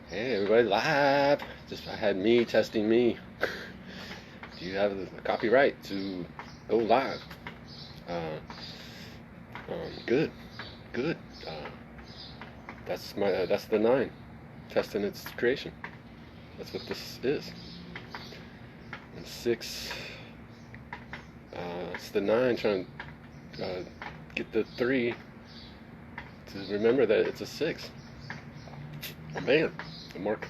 Hey, everybody, live. Just I had me testing me. Do you have the copyright to go live? Uh, good, good. Uh, that's the nine, testing its creation. That's what this is. And six, it's the nine trying to get the three to remember that it's a six. Oh man, the mark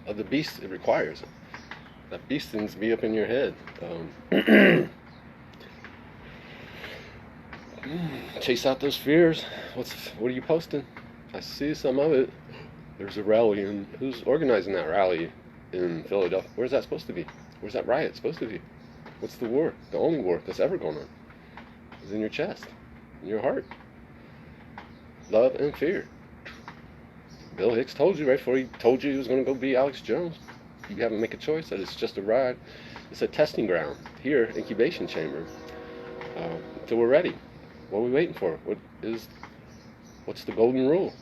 of the beast it requires. That beast needs to be up in your head. Chase out those fears. What are you posting? I see some of it. There's a rally, and who's organizing that rally in Philadelphia? Where's that supposed to be? Where's that riot supposed to be? What's the war? The only war that's ever going on is in your chest, in your heart. Love and fear. Bill Hicks told you right before he told you he was going to go be Alex Jones. You haven't make a choice. That it's just a ride. It's a testing ground here, incubation chamber, until we're ready. What are we waiting for? What's the golden rule?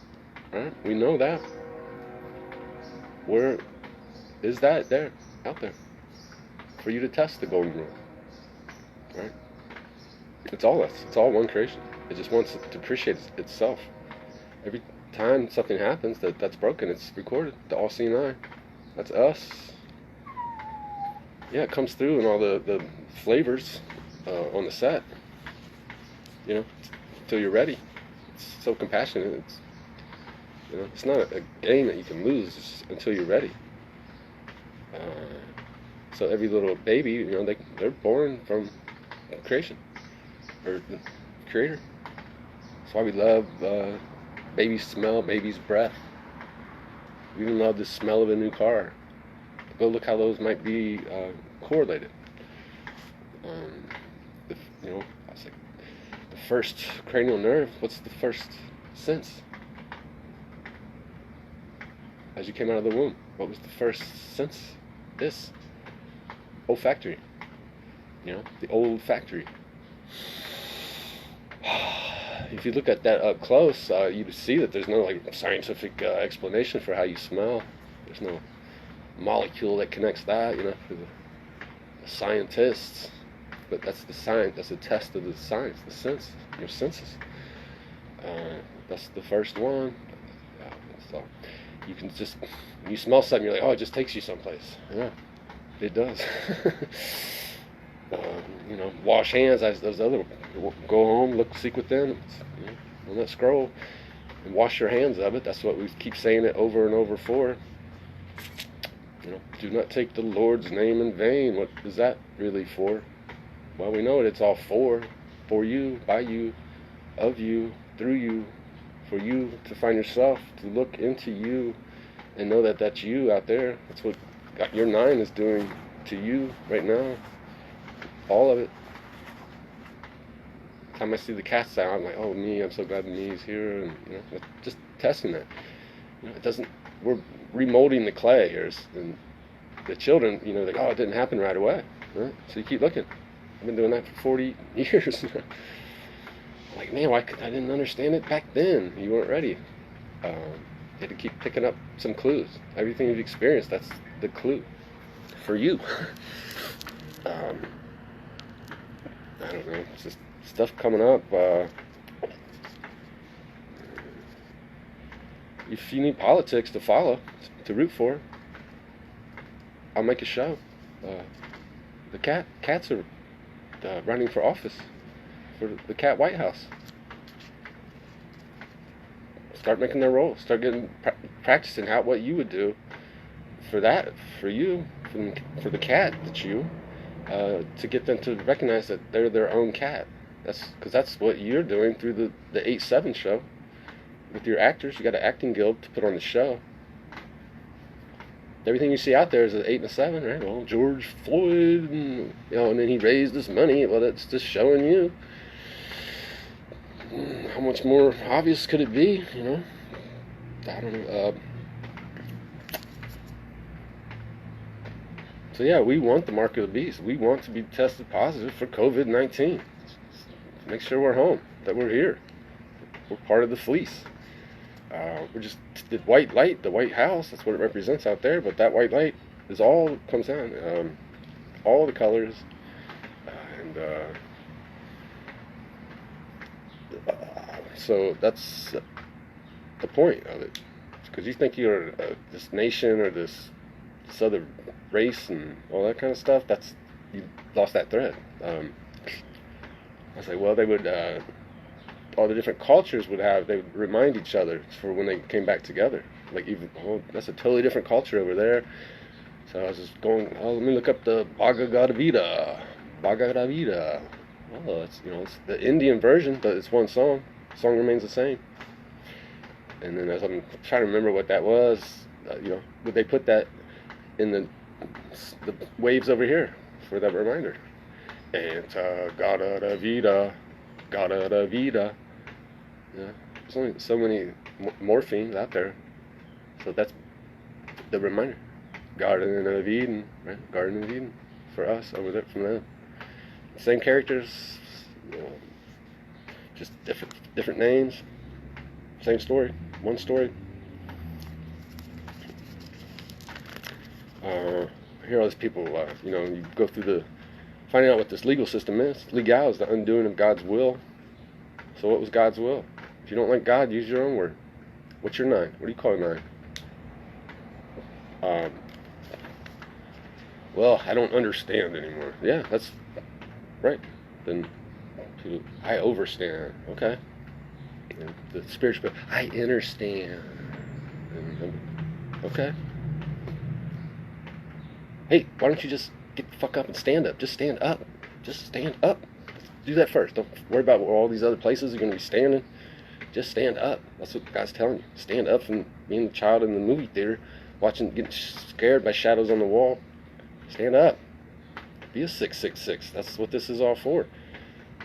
Right? We know that. Where is that there, out there, for you to test the golden rule? Right? It's all us. It's all one creation. It just wants to appreciate itself. Every time something happens that's broken, it's recorded. The all-seeing eye. That's us. Yeah, it comes through in all the flavors on the set. You know, until you're ready. It's so compassionate. It's not a game that you can lose until you're ready. So every little baby, they're born from creation or the Creator. That's why we love baby's smell, baby's breath. We even love the smell of a new car. Go look how those might be correlated. I was like, the first cranial nerve. What's the first sense? As you came out of the womb, what was the first sense? This olfactory. The old factory. If you look at that up close, you see that there's no scientific explanation for how you smell. There's no molecule that connects that, for the scientists. But that's the science. That's a test of the science, the sense, your senses. That's the first one. So you can just, when you smell something, you're like, oh, it just takes you someplace. Yeah, it does. Wash hands. Those other, go home, look, seek within. On that scroll, and wash your hands of it. That's what we keep saying it over and over for. Do not take the Lord's name in vain. What is that really for? Well, we know it. It's all for you, by you, of you, through you, for you to find yourself, to look into you, and know that that's you out there. That's what your nine is doing to you right now. All of it. Time I see the cat's out, I'm like, oh, me, I'm so glad me is here, and just testing that. It doesn't. We're remolding the clay here, and the children, like, oh, it didn't happen right away, right? So you keep looking. I've been doing that for 40 years. Like, man, I didn't understand it back then. You weren't ready. You had to keep picking up some clues. Everything you've experienced, that's the clue for you. I don't know. It's just stuff coming up. If you need politics to follow, to root for, I'll make a show. The cats are running for office for the cat White House. Start making their role. Start getting practicing out what you would do for that, for you, for the cat that you, to get them to recognize that they're their own cat. That's what you're doing through the 8/7 show with your actors. You got an acting guild to put on the show. Everything you see out there is an 8 and a 7, right? Well, George Floyd, and then he raised this money. Well, that's just showing you. How much more obvious could it be? I don't know. So yeah, we want the mark of the beast. We want to be tested positive for COVID-19. Make sure we're home, that we're here. We're part of the fleece. We're just the white light, the white house. That's what it represents out there. But that white light is all comes down, all the colors, and so that's the point of it. Because you think you're this nation or this other race and all that kind of stuff. That's you lost that thread. I was like, well, they would. All the different cultures they would remind each other for when they came back together. Like even, oh, that's a totally different culture over there. So I was just going, oh, let me look up the Bhagavad Gita. Bhagavad Gita. Oh, it's it's the Indian version, but it's one song. The song remains the same. And then as I'm trying to remember what that was, would they put that in the waves over here for that reminder? Anta Gada Vida, Gada Vida. Yeah, there's only so many morphemes out there, so that's the reminder. Garden of Eden, right? Garden of Eden for us over there from them. Same characters, just different names. Same story, one story. Here all these people, you go through finding out what this legal system is. Legal is the undoing of God's will. So what was God's will? If you don't like God, use your own word. What's your 9? What do you call a 9? Well, I don't understand anymore. Yeah, that's right. Then I overstand. Okay. And the spiritual, I understand. Okay. Hey, why don't you just get the fuck up and stand up? Just stand up. Just stand up. Do that first. Don't worry about all these other places you're going to be standing. Just stand up. That's what God's telling you. Stand up from being a child in the movie theater, getting scared by shadows on the wall. Stand up. Be a 666. That's what this is all for.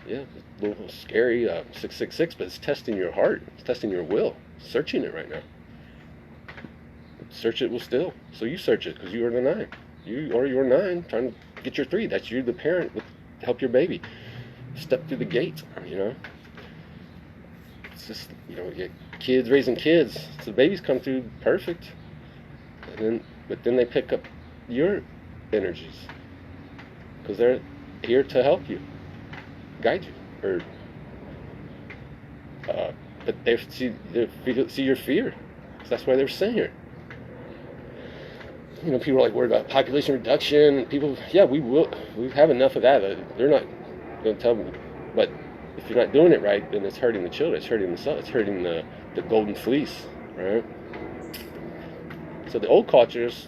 Yeah, a little scary 666, but it's testing your heart. It's testing your will. Searching it right now. Search it will still. So you search it because you are the 9. You're 9 trying to get your 3. That's you, the parent, help your baby step through the gate. It's just you get kids raising kids. So the babies come through perfect, but then they pick up your energies because they're here to help you, guide you, but they see your fear. So that's why they're saying here. People are like worried about population reduction. People, yeah, we have enough of that. They're not going to tell me, but if you're not doing it right, then it's hurting the children. It's hurting the son. It's hurting the golden fleece, right? So the old cultures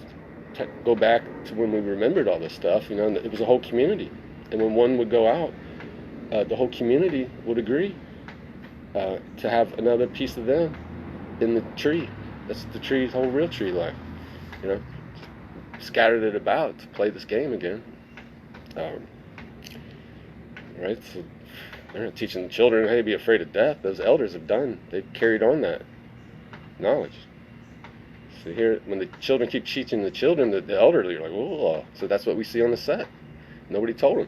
go back to when we remembered all this stuff. And it was a whole community, and when one would go out, the whole community would agree to have another piece of them in the tree. That's the tree's whole real tree life. Scattered it about to play this game again. Right? So they're not teaching the children, hey, be afraid of death. Those elders have done. They've carried on that knowledge. So here, when the children keep teaching the children, the elderly are like, whoa. So that's what we see on the set. Nobody told them.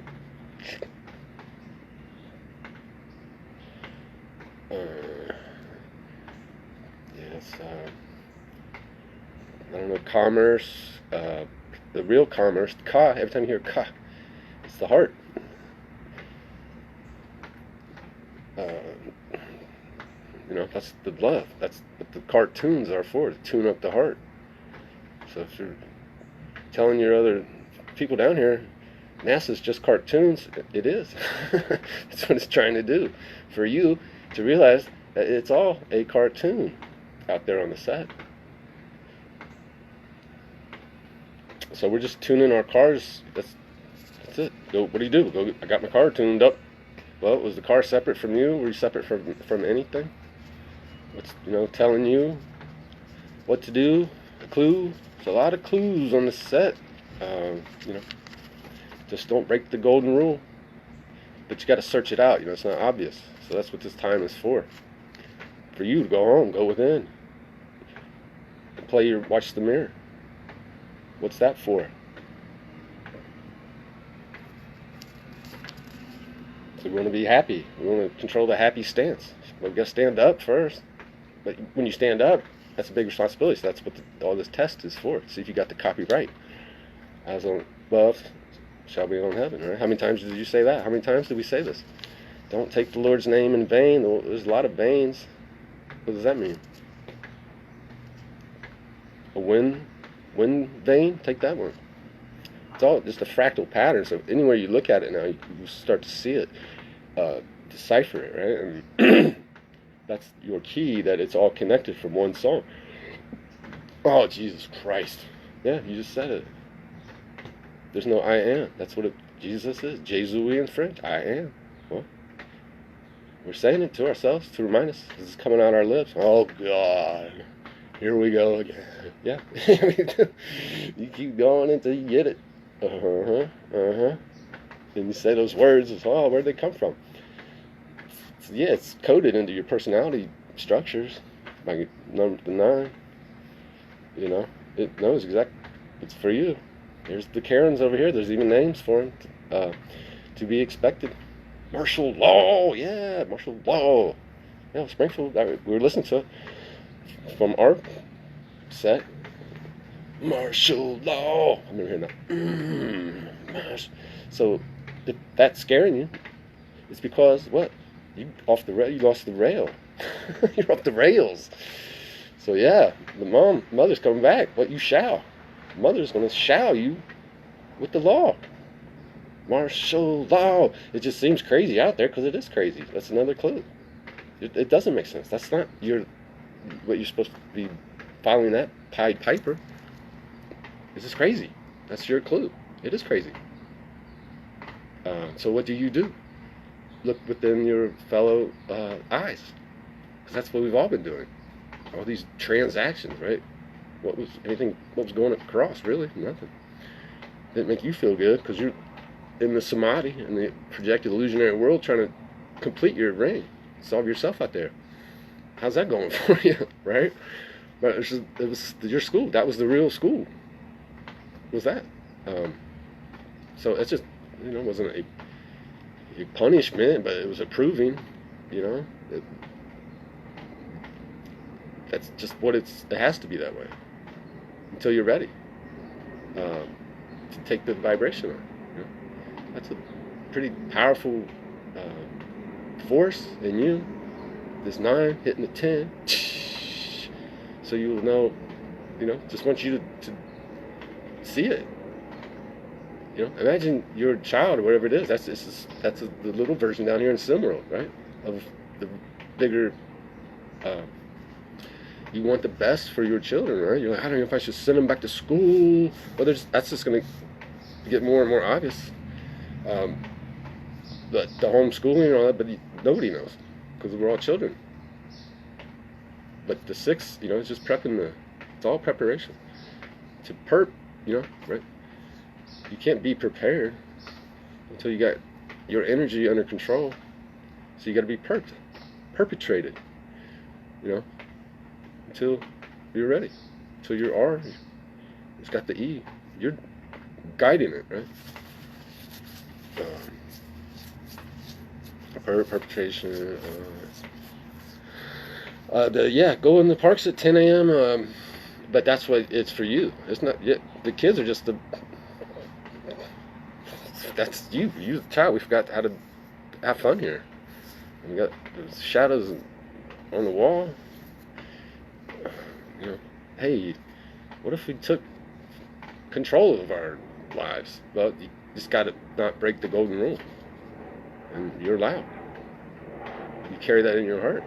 Yes. I don't know, commerce. The real commerce, ka, every time you hear ka, it's the heart. That's the love. That's what the cartoons are for, to tune up the heart. So if you're telling your other people down here, NASA's just cartoons, it is. That's what it's trying to do. For you to realize that it's all a cartoon out there on the set. So we're just tuning our cars. That's it. What do you do? I got my car tuned up. Well, was the car separate from you? Were you separate from anything? What's telling you what to do? A clue. There's a lot of clues on the set. Just don't break the golden rule. But you got to search it out. It's not obvious. So that's what this time is for. For you to go home, go within, and watch the mirror. What's that for? So we want to be happy. We want to control the happy stance. We've got to stand up first. But when you stand up, that's a big responsibility. So that's what all this test is for. See if you got the copy right. As on above shall be on heaven, right? How many times did you say that? How many times did we say this? Don't take the Lord's name in vain. There's a lot of vains. What does that mean? A wind vein? Take that one. It's all just a fractal pattern. So anywhere you look at it now, you start to see it, decipher it, right? And that's your key, that it's all connected from one song. Oh, Jesus Christ. Yeah, you just said it. There's no I am. That's what Jesus is. Jésus in French. I am. Well, we're saying it to ourselves to remind us. This is coming out our lips. Oh, God. Here we go again. Yeah. You keep going until you get it. And you say those words. Oh, where'd they come from? Yeah, it's coded into your personality structures by number 9. You know, it knows exactly. It's for you. There's the Karens over here. There's even names for them. To be expected. Martial law. Yeah, martial law. Yeah, Springfield. We were listening to it from our set. Martial law. I'm never hearing that. So if that's scaring you, it's because what? You lost the rail. You're off the rails. So yeah, mother's coming back. But you shall. Mother's going to shall you with the law. Martial law. It just seems crazy out there because it is crazy. That's another clue. It doesn't make sense. That's not what you're supposed to be following. That Pied Piper. This is crazy. That's your clue. It is crazy. So what do you do? Look within your fellow eyes, because that's what we've all been doing. All these transactions, right? What was going across? Really nothing. Didn't make you feel good because you're in the samadhi, in the projected illusionary world, trying to complete your brain, solve yourself out there. How's that going for you, right? But it was your school. That was the real school. Was that? So it's just, it wasn't a punishment, but it was a proving. That's just what it has to be that way until you're ready to take the vibration on. That's a pretty powerful force in you. This 9 hitting the 10, so you will know. Just want you to see it. Imagine your child or whatever it is. That's the little version down here in SimWorld, right? Of the bigger. You want the best for your children, right? You're like, I don't know if I should send them back to school. Well, that's just going to get more and more obvious. The homeschooling and all that, but nobody knows because we're all children. But the 6, it's just prepping it's all preparation to right? You can't be prepared until you got your energy under control. So you got to be perpetrated, until you're ready. Until you are. It's got the E. You're guiding it, right? Perpetration. Go in the parks at 10 a.m. But that's what it's for you. It's not yet. The kids are just that's you. You the child. We forgot how to have fun here. We got the shadows on the wall. Hey, what if we took control of our lives? Well, you just got to not break the golden rule. And you're allowed. You carry that in your heart.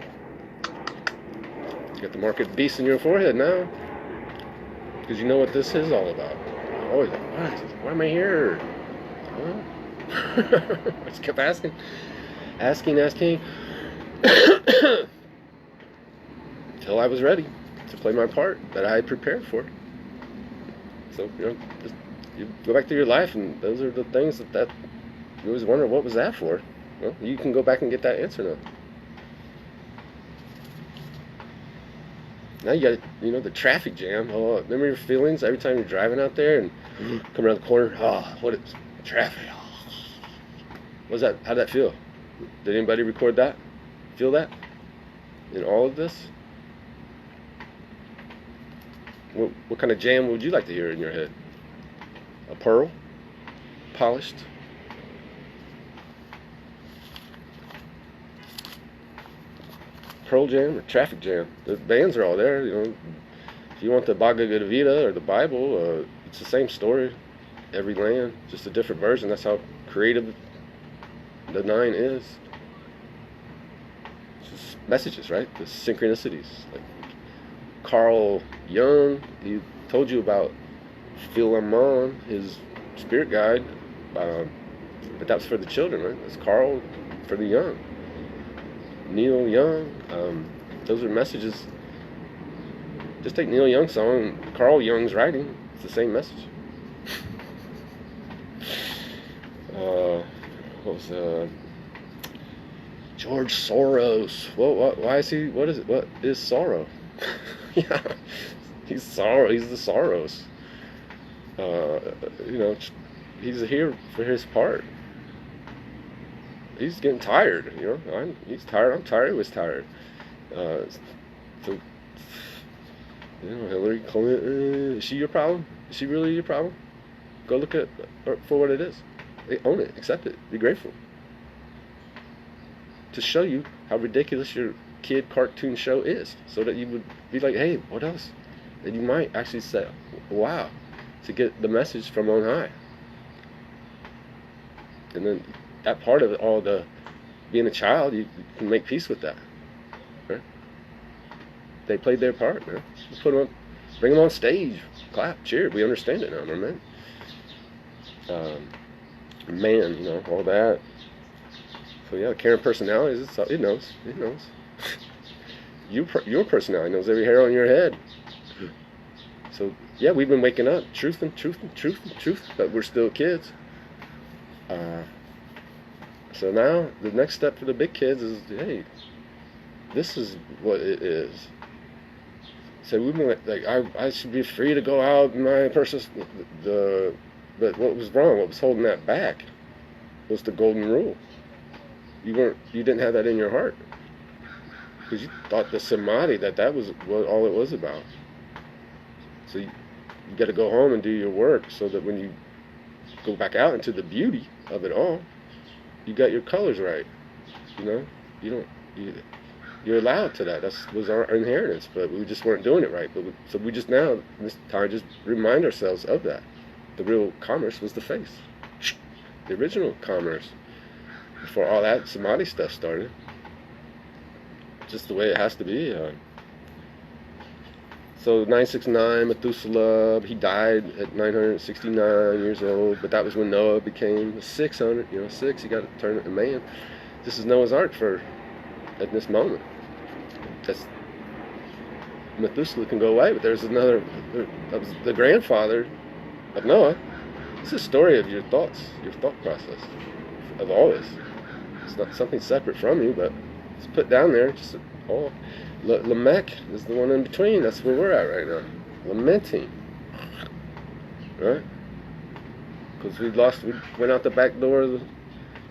You got the mark of the beast in your forehead now. Because you know what this is all about. Always like, why am I here? I just kept asking. Until I was ready to play my part that I had prepared for. So, just you go back to your life, and those are the things that you always wonder, what was that for? Well, you can go back and get that answer now. Now you got, the traffic jam. Oh, remember your feelings every time you're driving out there and come around the corner? Oh, what is traffic? What's that? How'd that feel? Did anybody record that? Feel that? In all of this? What kind of jam would you like to hear in your head? A pearl? Polished? Pearl Jam or Traffic Jam? The bands are all there. If you want the Bhagavad Gita or the Bible, it's the same story. Every land, just a different version. That's how creative the nine is. It's just messages, right? The synchronicities. Like Carl Jung, he told you about Philemon, his spirit guide, but that's for the children, right? That's Carl for the young. Neil Young, those are messages. Just take Neil Young's song, Carl Jung's writing, it's the same message. What was George Soros? Why is he? What is it? What is sorrow? Yeah, he's sorrow. He's the Soros. He's here for his part. He's getting tired. He's tired. I'm tired. He was tired. So Hillary Clinton, is she your problem? Is she really your problem? Go look at her for what it is. Own it, accept it, be grateful. To show you how ridiculous your kid cartoon show is, so that you would be like, hey, what else? And you might actually say, wow, to get the message from on high. And then that part of it, all the being a child, you can make peace with that. Right? They played their part, man. Just put them on, bring them on stage, clap, cheer. We understand it now, man. Man, all that. So yeah, the caring personalities, it knows. Your personality knows every hair on your head. So yeah, we've been waking up, truth, but we're still kids. So now the next step for the big kids is, hey, this is what it is. So we've been like, I should be free to go out in my person. But what was wrong? What was holding that back was the golden rule. You didn't have that in your heart because you thought the samadhi that was what all it was about. So you got to go home and do your work so that when you go back out into the beauty of it all, you got your colors right. You're allowed to that. That was our inheritance, but we just weren't doing it right. So we just now this time just remind ourselves of that. The real commerce was the face. The original commerce. Before all that samadhi stuff started. Just the way it has to be. So 969, Methuselah, he died at 969 years old, but that was when Noah became 600, 6, you got to turn it to man. This is Noah's Ark at this moment. Methuselah can go away, but there's another, that was the grandfather of Noah. It's a story of your thoughts, your thought process of all this. It's not something separate from you, but it's put down there. Lamech is the one in between. That's where we're at right now. Lamenting. Right? Because we went out the back door of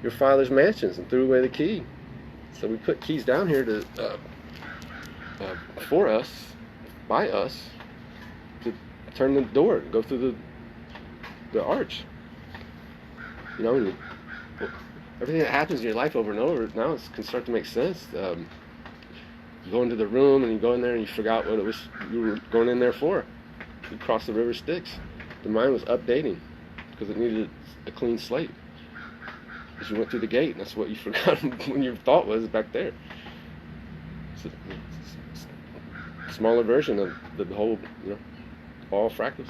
your father's mansions and threw away the key. So we put keys down here for us, by us, to turn the door, go through the arch. Everything that happens in your life over and over now can start to make sense. You go into the room and you go in there and you forgot what it was you were going in there for. You crossed the river Styx. The mind was updating because it needed a clean slate. Because you went through the gate, and that's what you forgot when your thought was back there. It's a smaller version of the whole, all fractals.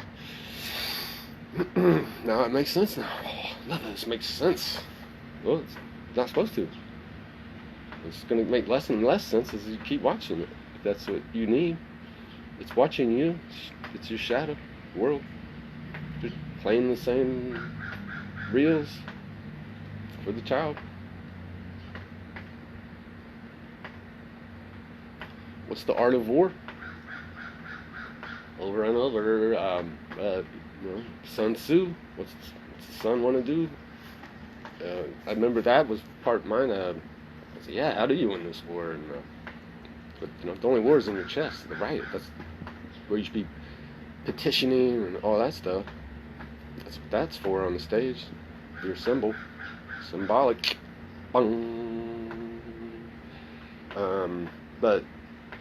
Now it makes sense now. Oh, none of this makes sense. Well, it's not supposed to. It's going to make less and less sense as you keep watching it. If that's what you need. It's watching you. It's your shadow world. Just playing the same reels for the child. What's the art of war? Over and over. Sun Tzu. What's the sun want to do? I remember that was part of mine. I said, yeah, how do you win this war? And, but the only war is in your chest, the right. That's where you should be petitioning and all that stuff. That's what that's for on the stage. Your symbolic. Bung. But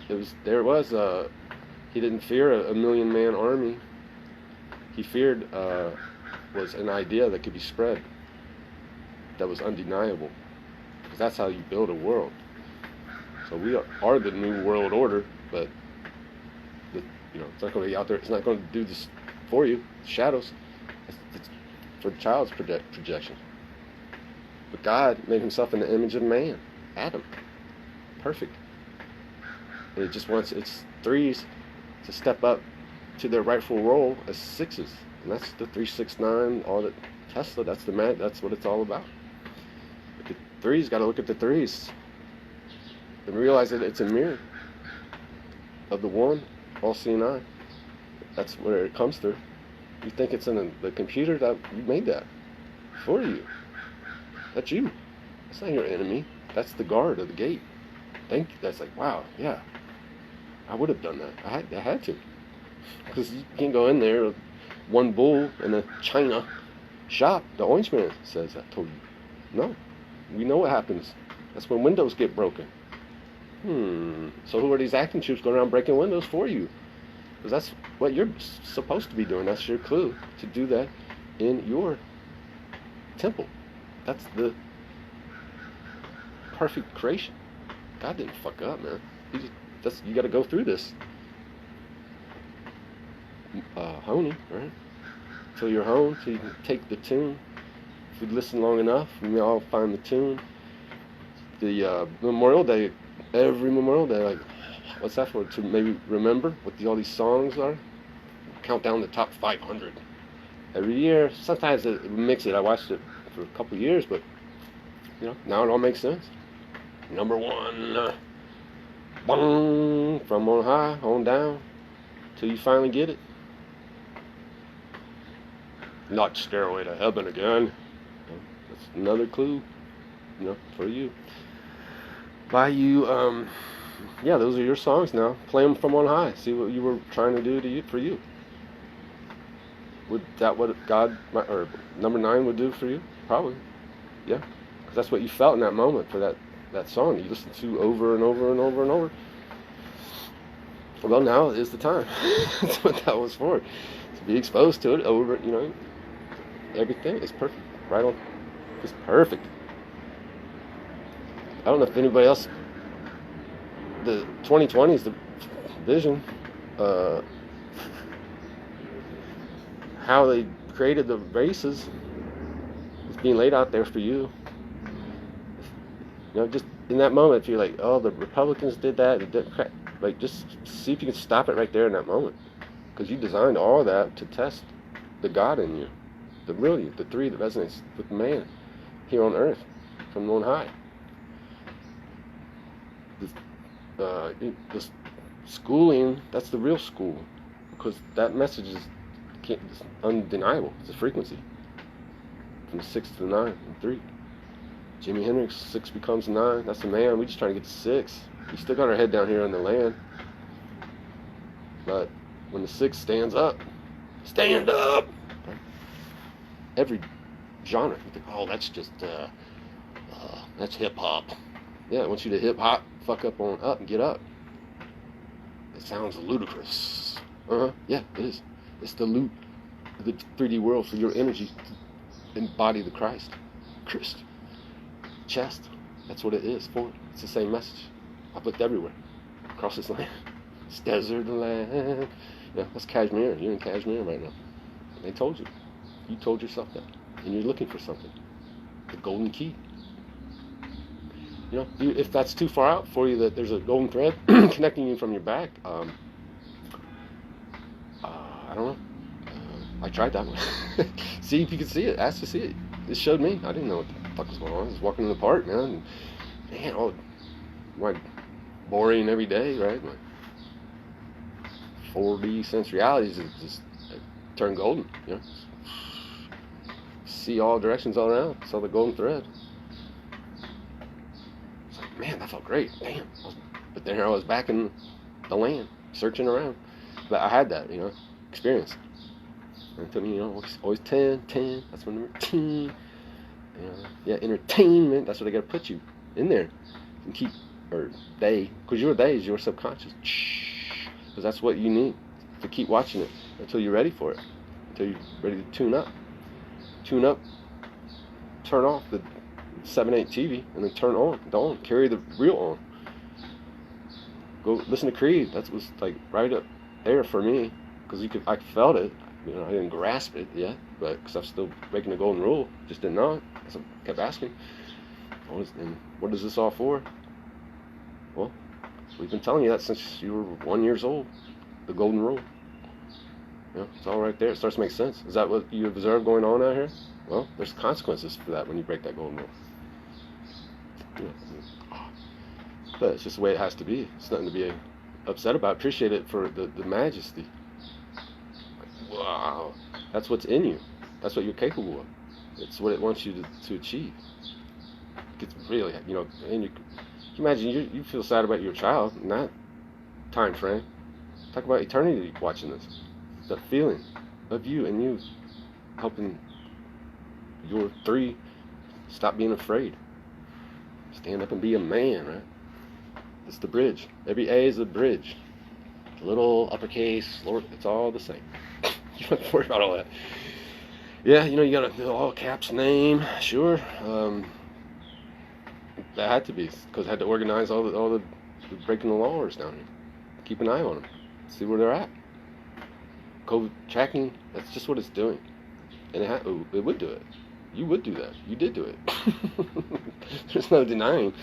he didn't fear a million-man army. He feared was an idea that could be spread, that was undeniable, because that's how you build a world. So we are the new world order, but it's not going to be out there. It's not going to do this for you. Shadows. It's for the child's projection. But God made himself in the image of man, Adam, perfect. And it just wants its threes to step up to their rightful role as sixes, and that's the 369. All that Tesla. That's what it's all about. But the threes got to look at the threes and realize that it's a mirror of the one, all-seeing eye. That's where it comes through. You think it's in the computer? That you made that for you. That's you. That's not your enemy. That's the guard of the gate. That's like, wow, yeah. I would have done that. I had to. Because you can't go in there with one bull in a China shop. The Orange Man says, I told you. No. We know what happens. That's when windows get broken. So who are these acting troops going around breaking windows for you? Because that's what you're supposed to be doing. That's your clue to do that in your temple. That's the perfect creation. God didn't fuck up, man. You got to go through this honing, right? Till you're honed, so you can take the tune. If we listen long enough, we may all find the tune. The Memorial Day, every Memorial Day, like, what's that for? To maybe remember what all these songs are. Count down the top 500 every year. Sometimes it mix it. I watched it for a couple of years, but now it all makes sense. Number one, bong, from on high on down till you finally get it. Not Stairway to Heaven again. That's another clue, for you. By you, those are your songs now. Play them from on high. See what you were trying to do for you. Would that what God or number 9 would do for you? Probably, yeah. Because that's what you felt in that moment for that song you listened to over and over and over and over. Well, now is the time. That's what that was for. To be exposed to it over, everything is perfect. Right on. It's perfect. I don't know if anybody else, the 2020 is the vision, how they created the races is being laid out there for you. Just in that moment, if you're like, oh, the Republicans did that, like, just see if you can stop it right there in that moment. Because you designed all of that to test the God in you, the real you, the three that resonates with man here on earth from on high. The schooling, that's the real school, because that message is undeniable. It's a frequency from 6 to 9 and 3. Jimi Hendrix, 6 becomes 9. That's the man. We just trying to get to 6. We still got our head down here on the land. But when the 6 stands up, stand up. Every genre, you think, oh, that's just that's hip hop. Yeah, I want you to hip hop, fuck up on up and get up. It sounds ludicrous. Yeah, it is. It's the loot of the 3D world for your energy to embody the Christ. Chest. That's what it is for. It's the same message. I've looked everywhere. Across this land. It's desert land. Yeah, that's Kashmir. You're in Kashmir right now. They told you. You told yourself that. And you're looking for something. The golden key. If that's too far out for you, that there's a golden thread connecting you from your back, I don't know. I tried that one. See if you can see it. Ask to see it. It showed me. I didn't know what the fuck was going on. I was walking in the park, man. Man, my boring every day, right? My 4D sense realities just turned golden. See all directions all around. Saw the golden thread. It's like, man, that felt great. Damn. But then here I was back in the land, searching around. But I had that, experience. And to me, you know, always 10, 10. That's my number 10. Yeah, entertainment. That's what they gotta put you in there and keep, or they, because they is your subconscious. Because that's what you need to keep watching it until you're ready for it, until you're ready to tune up, turn off the 7/8 TV, and then turn on the on, carry the real on. Go listen to Creed. That was like right up there for me, because I felt it. You know, I didn't grasp it yet, but because I'm still breaking the golden rule, just did not. So I kept asking, and what is this all for? Well, we've been telling you that since you were 1 year old. The golden rule. You know, it's all right there. It starts to make sense. Is that what you observe going on out here? Well, there's consequences for that when you break that golden rule. You know, but it's just the way it has to be. It's nothing to be upset about. Appreciate it for the majesty. Wow, that's what's in you. That's what you're capable of. It's what it wants you to achieve. It's really, you know, and you imagine you feel sad about your child in that time frame. Talk about eternity watching this. That feeling of you and you helping your 3 stop being afraid. Stand up and be a man, right? It's the bridge. Every A is a bridge. Little, uppercase, lower, it's all the same. You don't have to worry about all that. Yeah, you know, you got a all caps name, sure. That had to be, because I had to organize all the breaking the laws down here. Keep an eye on them. See where they're at. COVID tracking, that's just what it's doing. And it would do it. You would do that. You did do it. There's no denying.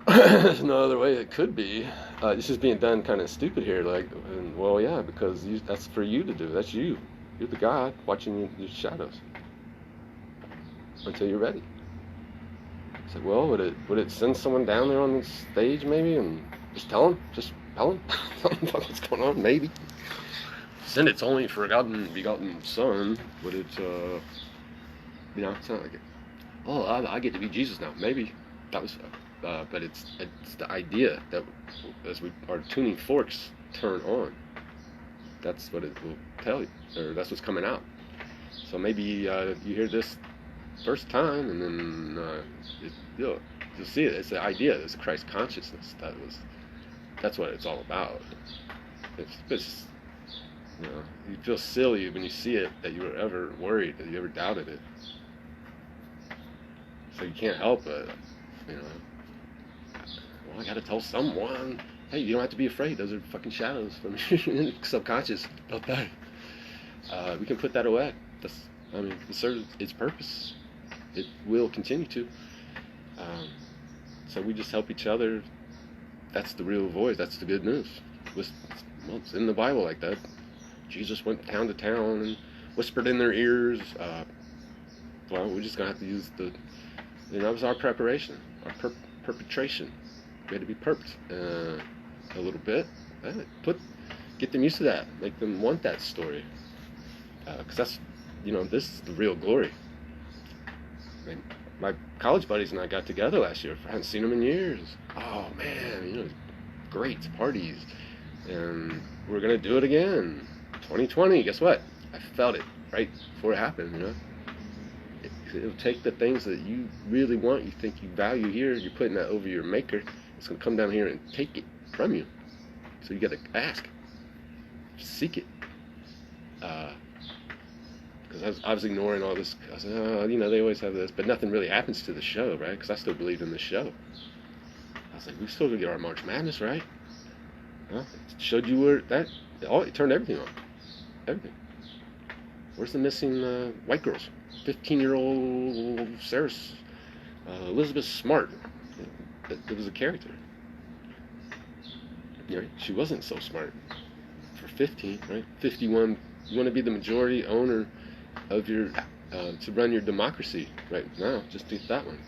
There's no other way it could be. This is being done kind of stupid here. Like, well, yeah, because that's for you to do. That's you. You're the God watching your shadows until you're ready. It's like, well, would it send someone down there on the stage maybe and just tell them what's going on? Maybe. Send its only begotten Son. Would it? You know, it's not like it. Oh, I get to be Jesus now. Maybe that was. But it's the idea that as our tuning forks turn on, that's what it will tell you, or that's what's coming out. So maybe you hear this first time, and then you'll see it. It's the idea. It's Christ consciousness. That's what it's all about. It's you know, you feel silly when you see it that you were ever worried, that you ever doubted it. So you can't help it, you know. Well, I gotta tell someone, hey, you don't have to be afraid. Those are fucking shadows from your subconscious. Don't die. We can put that away. It serves its purpose. It will continue to. So we just help each other. That's the real voice. That's the good news. It's in the Bible like that. Jesus went town to town and whispered in their ears. Well, we're just gonna have to use that was our preparation, our perpetration. We had to be perped a little bit. Get them used to that. Make them want that story. Because that's, this is the real glory. My college buddies and I got together last year. I hadn't seen them in years. Oh man, great parties, and we're gonna do it again. 2020. Guess what? I felt it right before it happened. It'll take the things that you really want, you think you value here, you're putting that over your maker. It's going to come down here and take it from you. So you got to ask, seek it. Because I was ignoring all this. I said, they always have this, but nothing really happens to the show, right? Because I still believed in the show. I was like, we still gonna get our March Madness, right? It showed you where it turned everything on. Everything. Where's the missing white girls? 15-year-old Sarah Elizabeth Smart. It was a character. She wasn't so smart for 15, right? 51. You want to be the majority owner of your to run your democracy right now. Just do that one.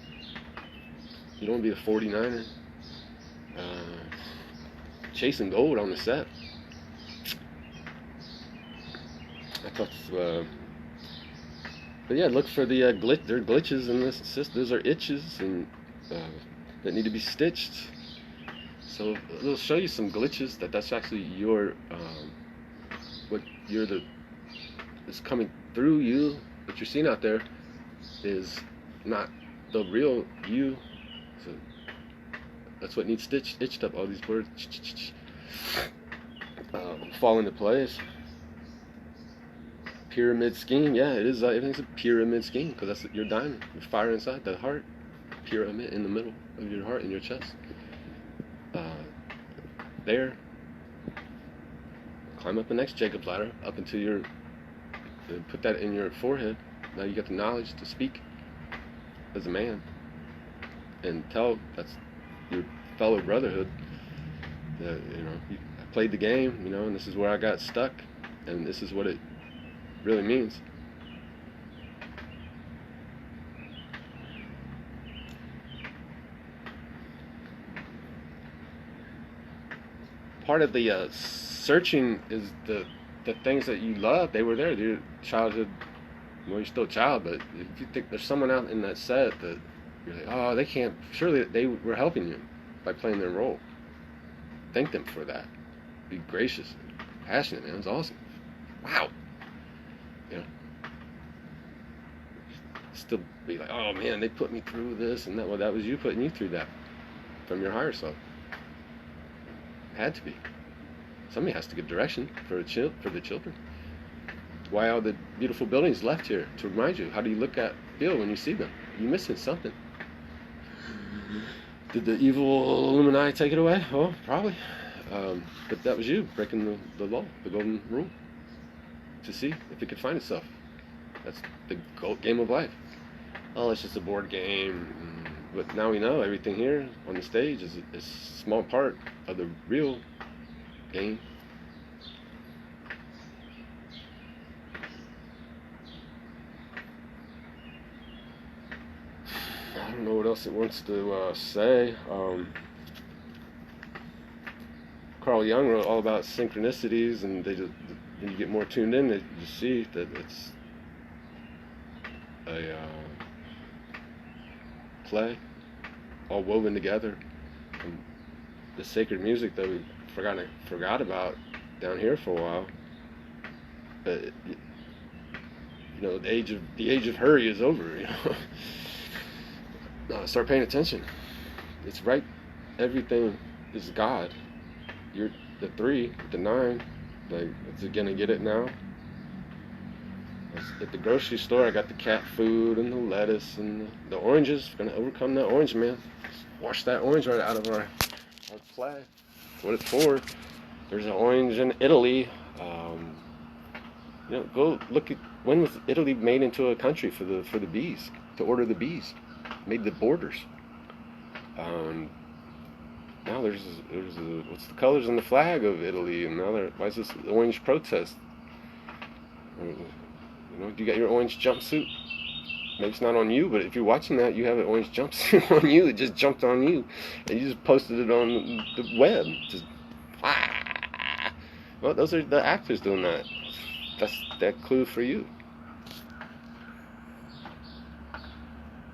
You don't want to be a 49er chasing gold on the set. I thought. But yeah, look for the there are glitches in this system. Those are itches and that need to be stitched. So it'll show you some glitches that's actually your is coming through you, what you're seeing out there is not the real you. So that's what needs stitched up. All these words fall into place. Pyramid scheme, yeah, it is. Everything's a pyramid scheme because that's your diamond, your fire inside the heart. Pyramid in the middle of your heart, in your chest. There. Climb up the next Jacob's ladder, up into your. Put that in your forehead. Now you got the knowledge to speak as a man, and tell that's your fellow brotherhood that I played the game, and this is where I got stuck, and this is what it really means. Part of the searching is the things that you love. They were there. Your childhood. Well, you're still a child, but if you think there's someone out in that set that you're like, oh, they can't. Surely they were helping you by playing their role. Thank them for that. Be gracious, passionate, man. It's awesome. Wow. Still be like, oh man, they put me through this and that. Well, that was you putting you through that from your higher self. Had to be. Somebody has to give direction for the children. Why are the beautiful buildings left here to remind you? How do you feel when you see them? You're missing something. Did the evil Illuminati take it away? Oh, probably. But that was you breaking the law, the golden rule, to see if it could find itself. That's the game of life. Oh, it's just a board game. But now we know everything here on the stage is a small part of the real game. I don't know what else it wants to say. Carl Jung wrote all about synchronicities, and when you get more tuned in, you see that it's a play, all woven together. And the sacred music that we forgot about down here for a while. But the age of hurry is over. Start paying attention. It's right. Everything is God. You're the 3, the 9. Like, is it gonna get it now? At the grocery store, I got the cat food and the lettuce and the oranges. Gonna overcome that orange, man. Just wash that orange right out of our play. That's what it's for. There's an orange in Italy. Go look at when was Italy made into a country for the bees, to order the bees, made the borders. Now there's what's the colors on the flag of Italy, and now why is this orange protest? You got your orange jumpsuit. Maybe it's not on you, but if you're watching that, you have an orange jumpsuit on you. It just jumped on you, and you just posted it on the web. Just well, those are the actors doing that. That's that clue for you.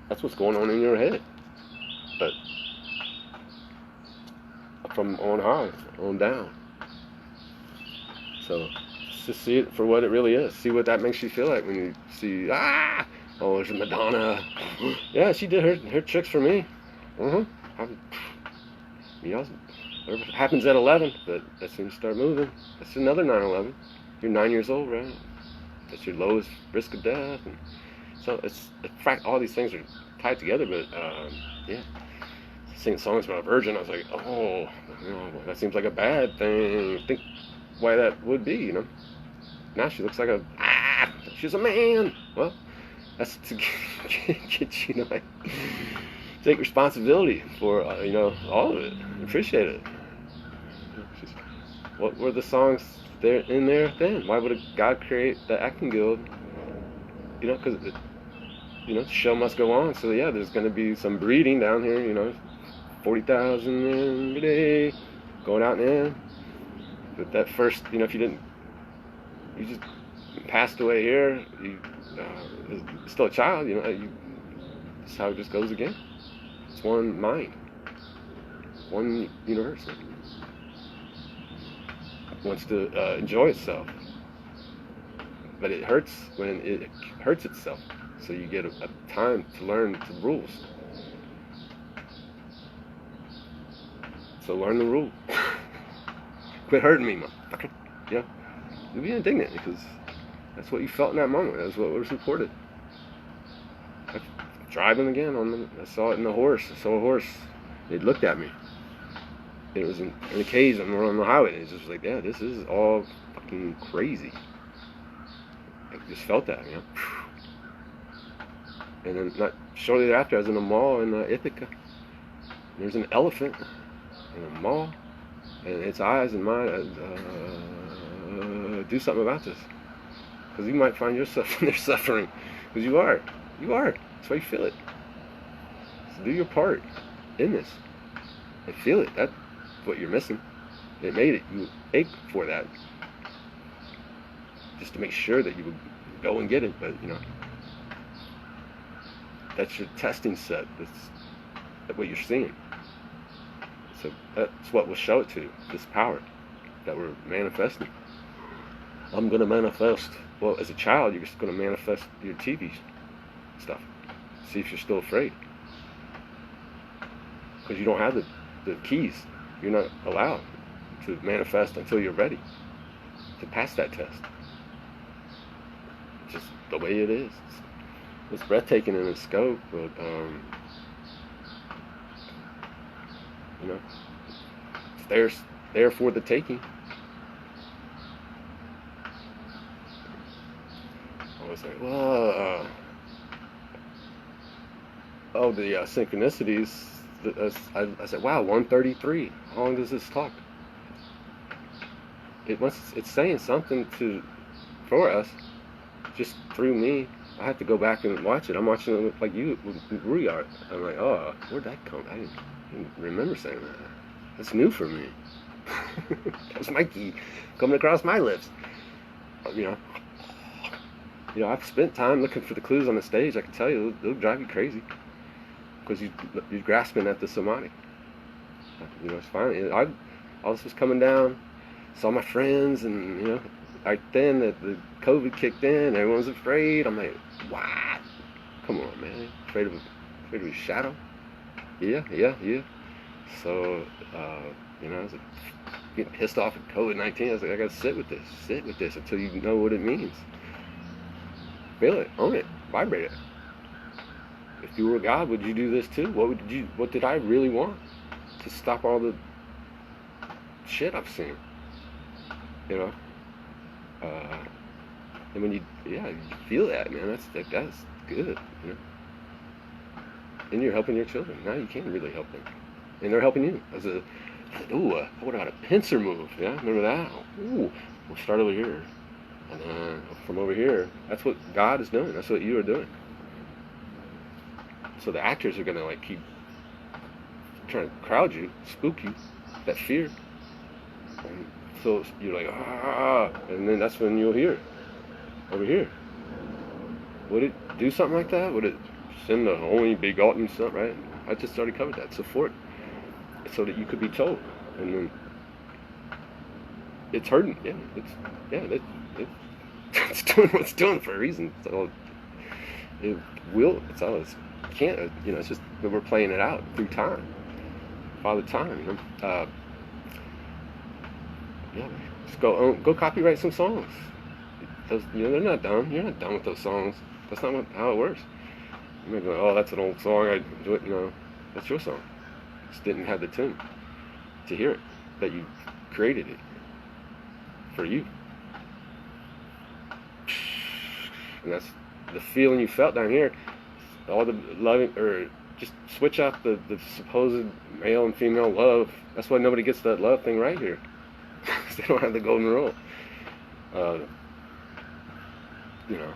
That's what's going on in your head. But from on high, on down. So just see it for what it really is. See what that makes you feel like when you see, oh, there's a Madonna. Yeah, she did her tricks for me. It happens at 11, but as soon as you start moving, that's another 9/11. You're 9 years old, right? That's your lowest risk of death. And so all these things are tied together, but yeah. Singing songs about a virgin, I was like, oh, that seems like a bad thing. Think why that would be, Now she looks like she's a man. Well, that's to get you to take responsibility for all of it. Appreciate it. What were the songs there in there then? Why would God create the acting guild? Because the show must go on. So yeah, there's going to be some breeding down here. 40,000 a day going out and in. But that first, if you just passed away here, you still a child. That's how it just goes again. It's one mind, one universe. Wants to enjoy itself. but it hurts when it hurts itself. So you get a time to learn the rules. So learn the rule. Quit hurting me, motherfucker. Yeah. You'll be indignant because that's what you felt in that moment. That's what was reported. I'm driving again I saw it in the horse. I saw a horse. It looked at me. It was in a cage on the highway. And it's just like, yeah, this is all fucking crazy. I just felt that, you know. And then not shortly thereafter, I was in a mall in Ithaca. There's an elephant in a mall, and its eyes and mine do something about this, because you might find yourself in their suffering, because you are. That's why you feel it. So do your part in this and feel it. That's what you're missing. It made it. You ache for that, just to make sure that you would go and get it. But you know, that's your testing set. That's what you're seeing. So that's what will show it to you, this power that we're manifesting. I'm going to manifest. Well, as a child, you're just going to manifest your TV stuff. See if you're still afraid. Because you don't have the keys. You're not allowed to manifest until you're ready to pass that test. It's just the way it is. It's breathtaking in its scope, but you know, it's there for the taking. I was like, well, the synchronicities. I said, wow, 133. How long does this talk? It's saying something for us, just through me. I have to go back and watch it. I'm watching it like you, we are. I'm like, oh, where'd that come? I didn't remember saying that. That's new for me. That's Mikey coming across my lips. You know, I've spent time looking for the clues on the stage. I can tell you, they'll drive you crazy because you're grasping at the somatic. You know, it's fine. All this was coming down. Saw my friends, and you know, right then the COVID kicked in. Everyone was afraid. I'm like, what? Come on, man. Afraid of a shadow? Yeah. So, you know, I was like, getting pissed off at COVID-19. I was like, I gotta sit with this until you know what it means. Feel it, own it, vibrate it. If you were God, would you do this too? What did I really want? To stop all the shit I've seen. You know? And when you feel that, man, that's good, you know? And you're helping your children. Now you can really help them. And they're helping you. What about a pincer move? Yeah, remember that? Ooh, we'll start over here. And then from over here, that's what God is doing. That's what you are doing. So the actors are going to like keep trying to crowd you, spook you, that fear. And so you're like, and then that's when you'll hear, over here. Would it do something like that? Would it send the only begotten son, right? I just already covered that. Support, so that you could be told. And then it's hurting. It's doing what it's doing for a reason. So it's always can't, you know, it's just that we're playing it out through time. Father Time, you know. Just go copyright some songs. Those, you know, they're not done. You're not done with those songs. That's not how it works. You may go, oh, that's an old song. I enjoy it. You know, that's your song. Just didn't have the tune to hear it, but you created it for you. And that's the feeling you felt down here. All the loving, or just switch out the supposed male and female love. That's why nobody gets that love thing right here. Because they don't have the golden rule. You know,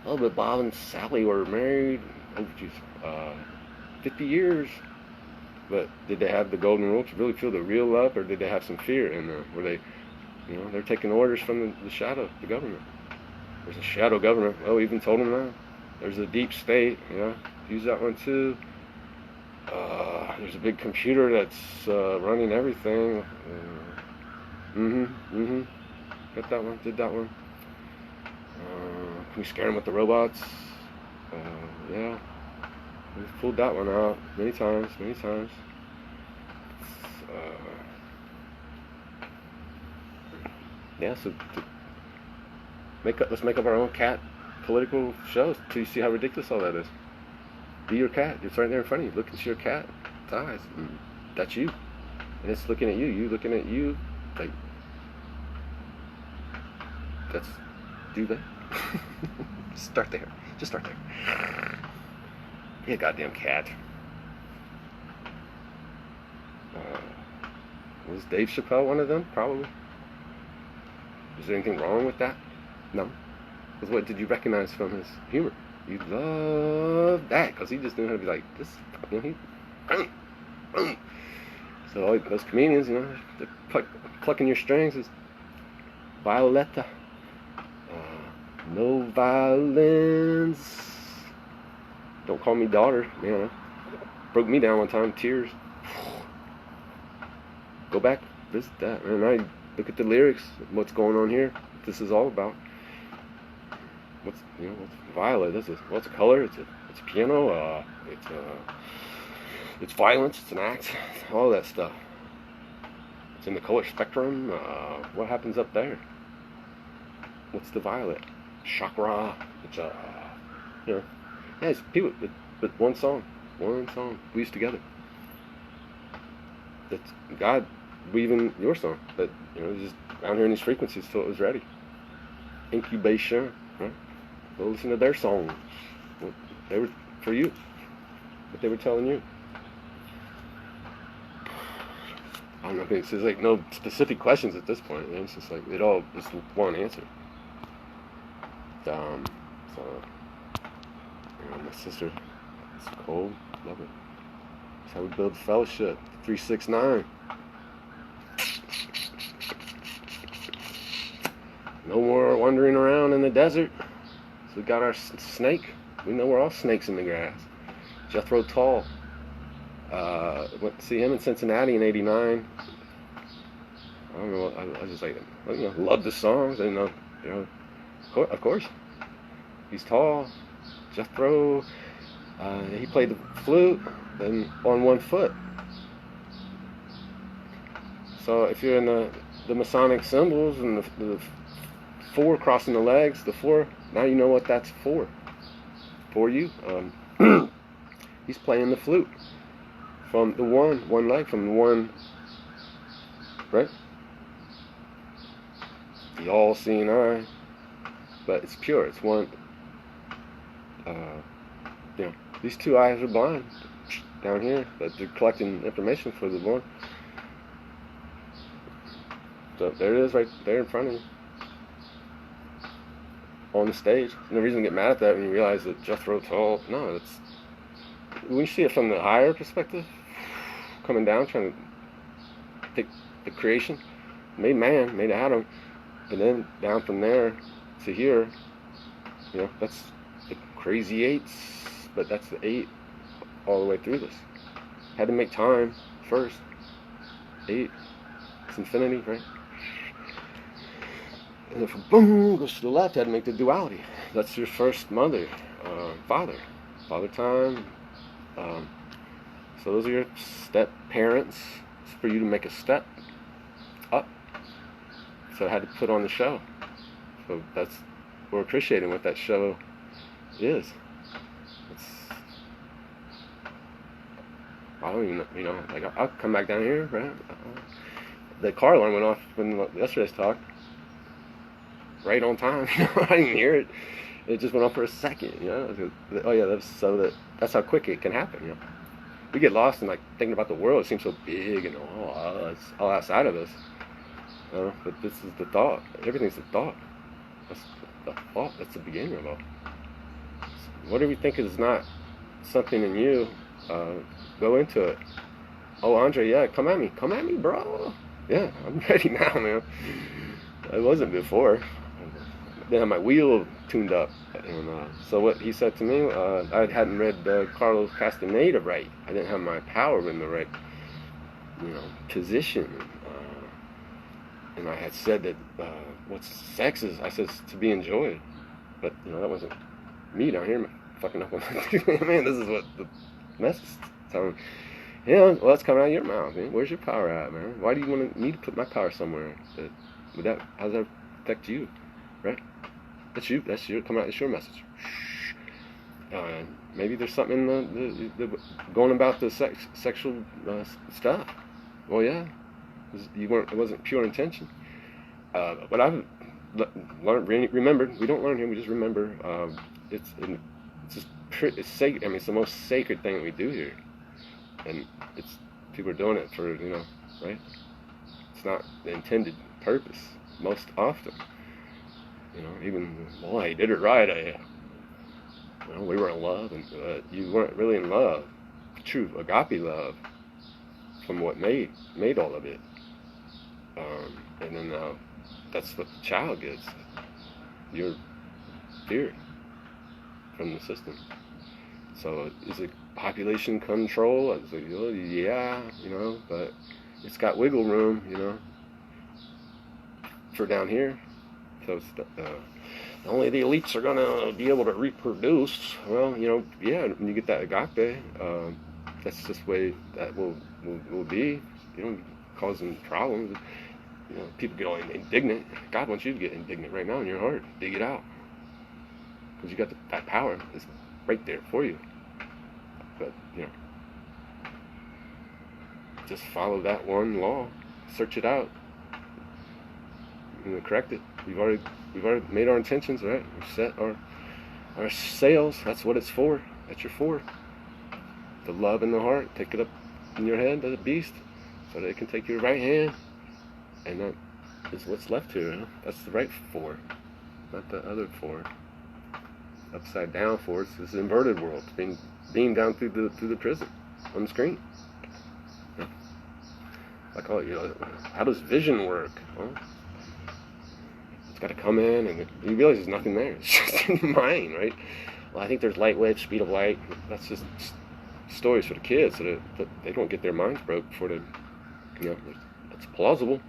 oh, but Bob and Sally were married 50 years. But did they have the golden rule to really feel the real love, or did they have some fear in there? Were they, you know, they're taking orders from the shadow, the government. There's a shadow government. Oh, even told them that. There's a deep state, you know, use that one too. There's a big computer that's running everything. Got that one, did that one. Can we scare them with the robots? Yeah. We've pulled that one out many times. Yeah, so let's make up our own cat political shows till you see how ridiculous all that is. Be your cat. It's right there in front of you. Look into your cat's eyes. And that's you. And it's looking at you. You looking at you. Like, do that. Start there. Just start there. Yeah, goddamn cat. Was Dave Chappelle one of them? Probably. Is there anything wrong with that? No. Because what did you recognize from his humor? You love that because he just knew how to be like this. You know, boom. So all those comedians, you know, they're plucking your strings. Is Violetta. No violence. Don't call me daughter. Man, broke me down one time. Tears. Go back, visit that, man. I look at the lyrics. What's going on here? What this is all about. What's violet? What's a color? It's a piano. It's violence. It's an act. All that stuff. It's in the color spectrum. What happens up there? What's the violet? Chakra. It's yeah, it's people. But one song, weaves together. That's God weaving your song. That just down here in these frequencies till it was ready. Incubation, right? Go listen to their songs. What they were for you. What they were telling you. I don't know. It's just like no specific questions at this point. It's just like it all is one answer. So my sister, it's cold. Love it. That's how we build fellowship. 369. No more wandering around in the desert. So we got our snake. We know we're all snakes in the grass. Jethro Tull. Went to see him in Cincinnati in '89. I don't know. I was just like, loved the songs. I didn't know, of course. He's tall. Jethro. He played the flute and on one foot. So if you're in the Masonic symbols and the four crossing the legs, the four, now you know what that's for. For you. He's playing the flute from the one leg, from the one, right? The all-seeing eye. But it's pure. It's one. These two eyes are blind down here, but they're collecting information for the one. So there it is, right there in front of you, on the stage. No reason to get mad at that when you realize that Jethro Tull. No, it's when you see it from the higher perspective, coming down, trying to take the creation, made man, made Adam, and then down from there to here. That's the crazy eights, but that's the 8 all the way through this. Had to make time first. 8, it's infinity, right? And if boom goes to the left, had to make the duality. That's your first mother, father time. So those are your step parents. It's for you to make a step up. So I had to put on the show. So we're appreciating what that show is. I don't even know, like I'll come back down here, right? The car alarm went off when yesterday's talk. Right on time, I didn't hear it. It just went off for a second, Oh yeah, that's how quick it can happen, We get lost in like thinking about the world. It seems so big and it's all outside of us. But this is the thought. Everything's the thought. That's the thought. That's the beginning of all. Whatever you think is not something in you, go into it. Oh, Andre, yeah, come at me, bro. Yeah, I'm ready now, man. I wasn't before. Then I had my wheel tuned up, and so what he said to me, I hadn't read Carlos Castaneda right. I didn't have my power in the right, position. And I had said that what sex is, I said, to be enjoyed. But that wasn't me down here fucking up on my man. This is what the message is telling me. Yeah, well, that's coming out of your mouth, man. Where's your power at, man? Why do you want me to put my power somewhere? How does that affect you, right? That's you. That's your coming out. It's your message. Maybe there's something in the going about the sexual stuff. Well, yeah, it wasn't pure intention. But I've remembered. We don't learn here. We just remember. It's sacred. I mean, it's the most sacred thing that we do here, and people are doing it for right. It's not the intended purpose most often. Even I did it right. We were in love, and you weren't really in love. True agape love, from what made all of it. And then that's what the child gets. Your fear from the system. So is it population control? I was like, yeah, but it's got wiggle room, for down here. So only the elites are gonna be able to reproduce. Well, yeah, when you get that agape, that's just the way that will be. Causing problems. People get all indignant. God wants you to get indignant right now in your heart. Dig it out, because you got that power. It's right there for you. But just follow that one law. Search it out. Correct it. We've already made our intentions, right? We've set our sails. That's what it's for. That's your for. The love in the heart. Take it up in your head as a beast, so that it can take your right hand. And that is what's left here. That's the right for, not the other for. Upside down for. It's this inverted world. It's being beamed down through the prism on the screen. Like, how does vision work? Well, it's got to come in, and you realize there's nothing there. It's just in the mind, right? Well, I think there's light waves, speed of light. That's just stories for the kids, so that they don't get their minds broke before they, it's plausible,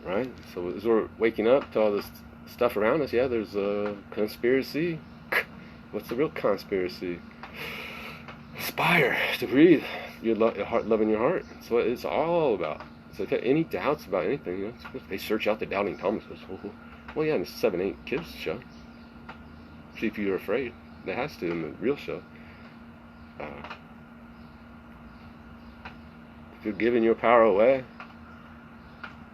right? So as we're waking up to all this stuff around us, yeah, there's a conspiracy. What's the real conspiracy? Aspire to breathe. Your heart, love in your heart. That's what it's all about. So if you have any doubts about anything, they search out the doubting Thomases. Well, yeah, in the 7-8 kids show. See if you're afraid. That has to in the real show. If you're giving your power away,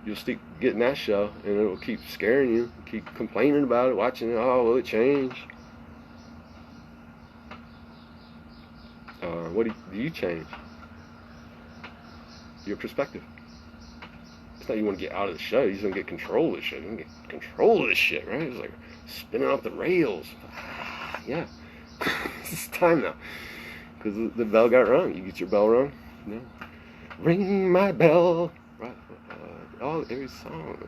you'll keep getting that show, and it will keep scaring you. Keep complaining about it, watching it. Oh, will it change? What do you change? Your perspective. It's not you want to get out of the show. You just want to get control of the show. You want to get control of this shit, right? It's like spinning off the rails. Yeah. It's time now. Because the bell got rung. You get your bell rung. Ring my bell. Right. Every song.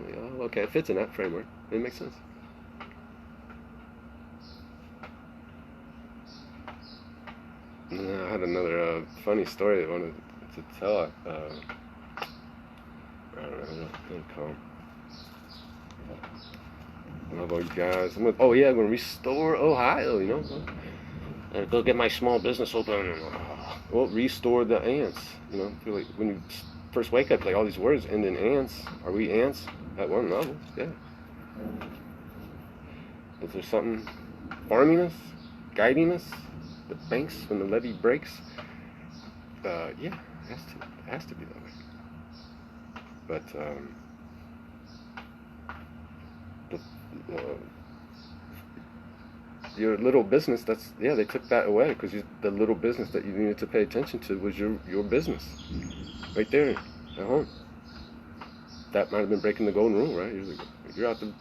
Okay, it fits in that framework. It makes sense. I had another funny story that I wanted to tell. I don't know what to call them. How about you guys? I'm going to restore Ohio, And go get my small business open. Well, restore the ants. Like when you first wake up, like all these words end in ants. Are we ants at one level? Yeah. Is there something farming us, guiding us? The banks when the levee breaks? Yeah, it has to be that way. But your little business, they took that away, because the little business that you needed to pay attention to was your business, right there at home. That might have been breaking the golden rule, right? You're out the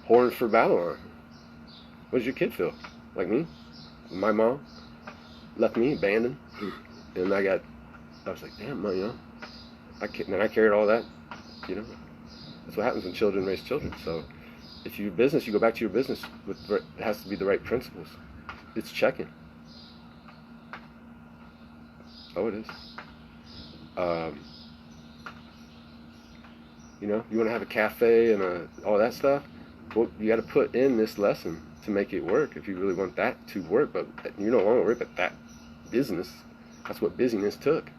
horn for Babylon. What does your kid feel? Like me? My mom left me abandoned, and I was like, damn, I carried all that, That's what happens when children raise children. So if your business, you go back to your business, it has to be the right principles. It's checking. Oh, it is. You want to have a cafe and all that stuff? well, you got to put in this lesson to make it work if you really want that to work. But you don't want to work, but that business, that's what busyness took.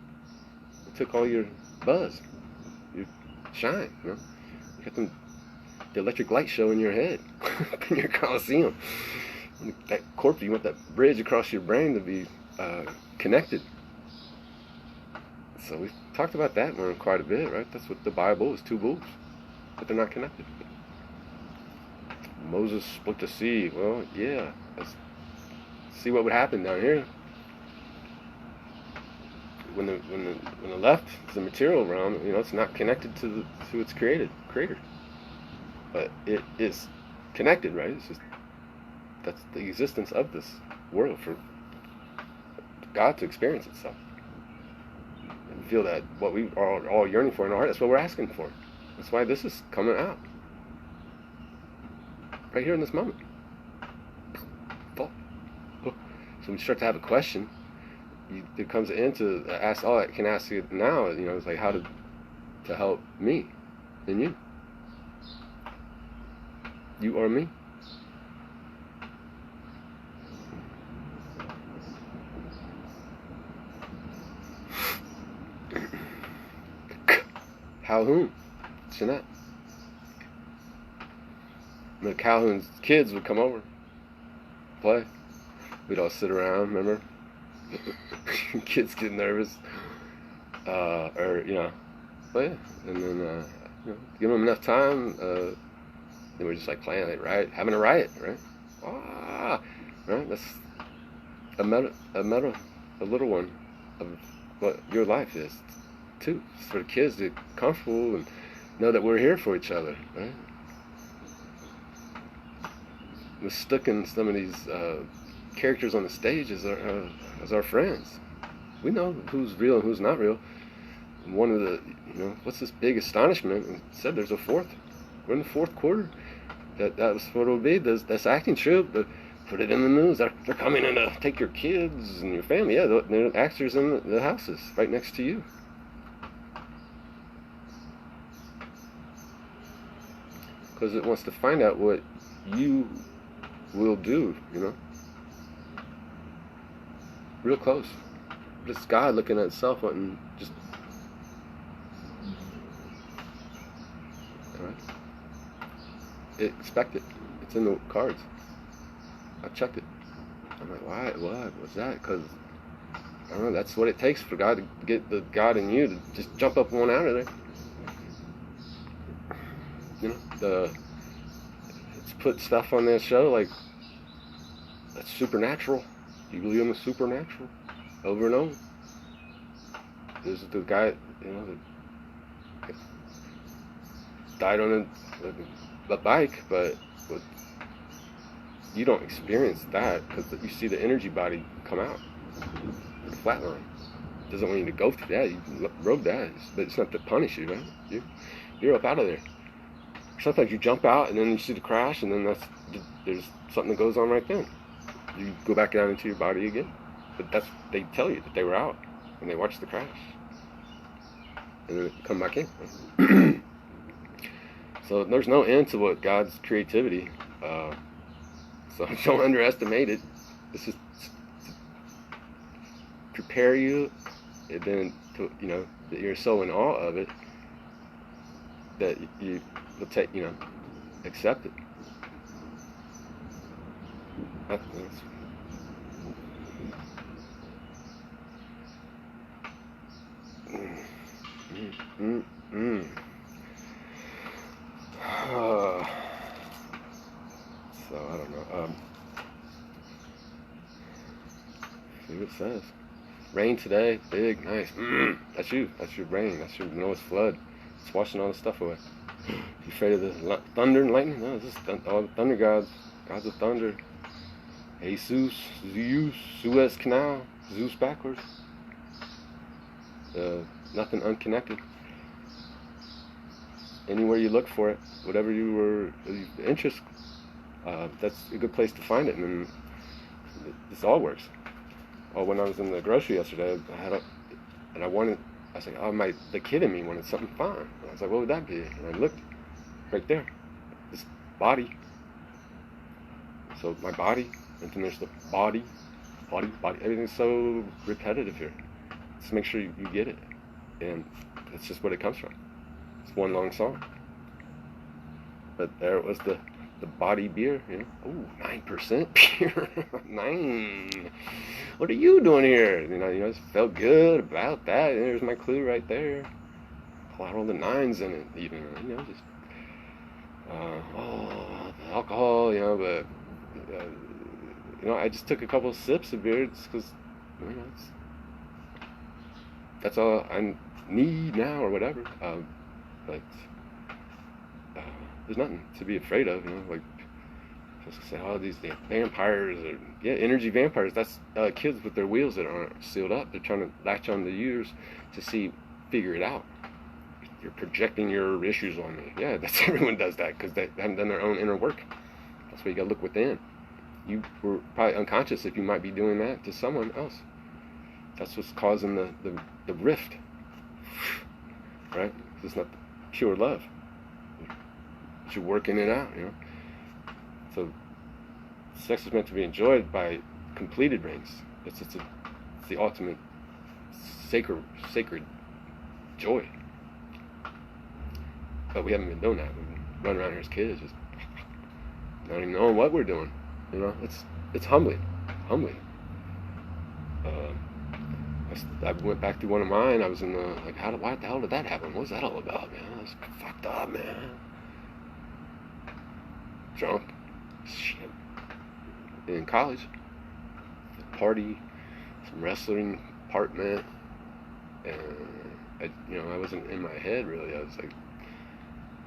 It took all your buzz, your shine, you know. You got the electric light show in your head, in your Coliseum. That corporate, you want that bridge across your brain to be connected. So we talked about that one quite a bit, right? That's what the Bible is, two bulls, but they're not connected. Moses split the sea. Well, yeah. Let's see what would happen down here. When the left is the material realm, you know, it's not connected to its creator. But it is connected, right? It's just that's the existence of this world for God to experience itself. And feel that what we are all yearning for in our heart, that's what we're asking for. That's why this is coming out. Right here in this moment. So when you start to have a question, it comes into ask. Oh, I can ask you now. You know, it's like how to help me and you. You or me. Calhoun, Jeanette. The Calhoun's kids would come over, play. We'd all sit around, remember? Kids get nervous. Or, you know, play. And then, you know, give them enough time, then we're just like playing, like, right? Having a riot, right? Ah! Right? That's a little one of what your life is, too. It's for the kids to be comfortable and know that we're here for each other, right? We're stuck in some of these characters on the stage as our friends. We know who's real and who's not real. And one of the, you know, what's this big astonishment? And said there's a fourth. We're in the fourth quarter. That was what it will be. This acting troupe. Put it in the news. They're coming in to take your kids and your family. Yeah, they're actors in the houses right next to you. Because it wants to find out what you will do, you know. Real close. Just God looking at itself, wanting just. Alright. Expect it. It's in the cards. I checked it. I'm like, why? What? What's that? Because I don't know. That's what it takes for God to get the God in you to just jump up one out of there. You know, it's put stuff on this show like that's supernatural. You believe in the supernatural? Over and over. There's the guy, you know, that died on a bike, but you don't experience that because you see the energy body come out, the flatline. It doesn't want you to go through that. You rode that, but it's not to punish you, right? You're up out of there. Sometimes you jump out and then you see the crash, and then there's something that goes on right then. You go back down into your body again. But they tell you that they were out and they watched the crash. And then come back in. So there's no end to what God's creativity. So don't underestimate it. It's just prepare you, and then you know that you're so in awe of it that you will take, you know, accept it. That's, So I don't know. See what it says. Rain today, big, nice. That's you. That's your rain. That's your Noah's flood. It's washing all the stuff away. You afraid of the thunder and lightning? No, this is all the thunder gods. Gods of thunder. Jesus, Zeus, Suez Canal, Zeus backwards. Nothing unconnected. Anywhere you look for it, whatever your interest, that's a good place to find it. And this all works. Oh, when I was in the grocery yesterday, I was like, oh, the kid in me wanted something fun. And I was like, what would that be? And I looked right there, this body So my body, and then there's the body. Everything's so repetitive here. Just make sure you get it. And that's just what it comes from. It's one long song. But there it was, the body beer, you know. Ooh, 9% beer. 9. What are you doing here? You know, just felt good about that. And there's my clue right there. A lot of the 9s in it, even. You know, just the alcohol, you know, but you know, I just took a couple of sips of beer just because, you know, that's all I need now or whatever. But there's nothing to be afraid of, you know. Like, just say, oh, these vampires, or energy vampires. That's kids with their wheels that aren't sealed up. They're trying to latch on the ears to figure it out. You're projecting your issues on me. Yeah, that's everyone does that because they haven't done their own inner work. That's why you gotta look within. You were probably unconscious if you might be doing that to someone else. That's what's causing the rift, right? It's not pure love. But you're working it out, you know. So sex is meant to be enjoyed by completed rings. It's the ultimate sacred joy. But we haven't been doing that. We've been running around here as kids, just not even knowing what we're doing. You know, it's humbling. I went back to one of mine. I was in the, like, why the hell did that happen? What was that all about, man? I was fucked up, man. Drunk. Shit. In college. Party. Some wrestling apartment. And, I wasn't in my head, really. I was like,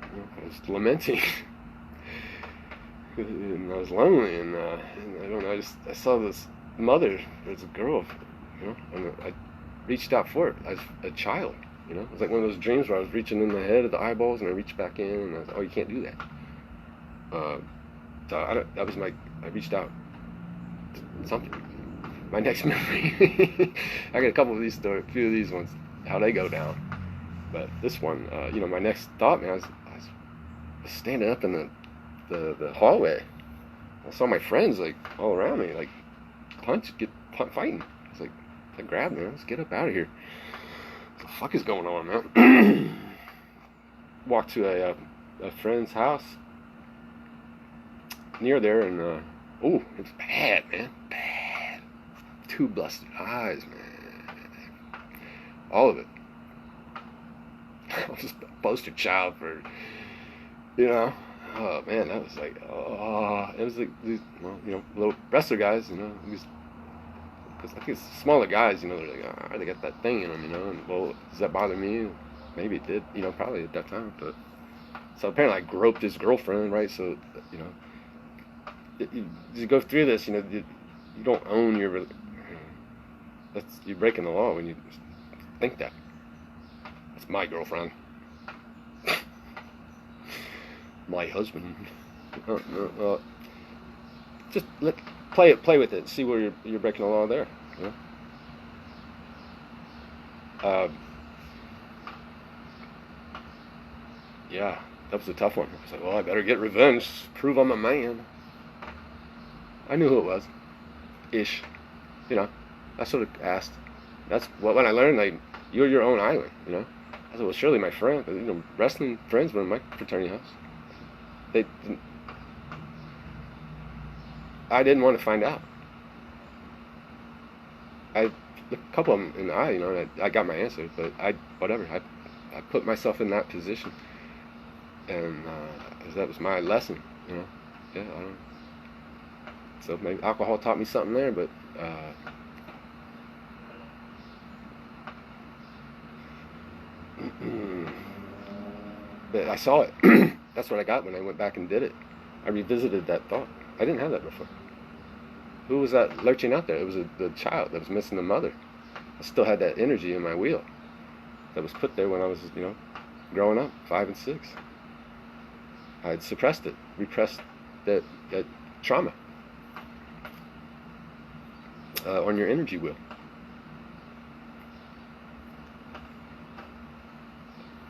I was lamenting. And I was lonely, and I don't know, I saw this mother, there's a girl, you know, and I reached out for it as a child, you know. It was like one of those dreams where I was reaching in the head of the eyeballs, and I reached back in, and I was like, oh, you can't do that. I reached out to something. My next memory, I got a couple of these stories, a few of these ones, how they go down. But this one, my next thought, man, I was standing up in the hallway. I saw my friends, like, all around me, like, fighting. I was like, I grabbed them. Let's get up out of here. What the fuck is going on, man? Walked to a friend's house near there, and it was bad, man. Bad. 2 busted eyes, man. All of it. I was just a poster child for, you know. Oh man, that was like, it was like these, little wrestler guys, you know, because I think it's smaller guys, you know, they're like, they got that thing in them, you know, and well, does that bother me? Maybe it did, you know, probably at that time, but, so apparently I groped his girlfriend, right, so, you know, you go through this, you know, you don't own you're breaking the law when you think that. That's my girlfriend. My husband. Just play with it. See where you're breaking the law there. You know? Yeah, that was a tough one. I was like, well, I better get revenge. Prove I'm a man. I knew who it was. Ish. You know, I sort of asked. That's when I learned, like, you're your own island. You know. I said, well, surely my friend. You know, wrestling friends were in my fraternity house. I didn't want to find out. I looked a couple of them in the eye, you know, and I got my answer, but I put myself in that position, and that was my lesson, you know. Yeah, I don't know. So maybe alcohol taught me something there, but but I saw it. That's what I got when I went back and did it. I revisited that thought. I didn't have that before. Who was that lurching out there? It was the child that was missing the mother. I still had that energy in my wheel that was put there when I was, you know, growing up, 5 and 6. I had suppressed it, repressed that trauma on your energy wheel.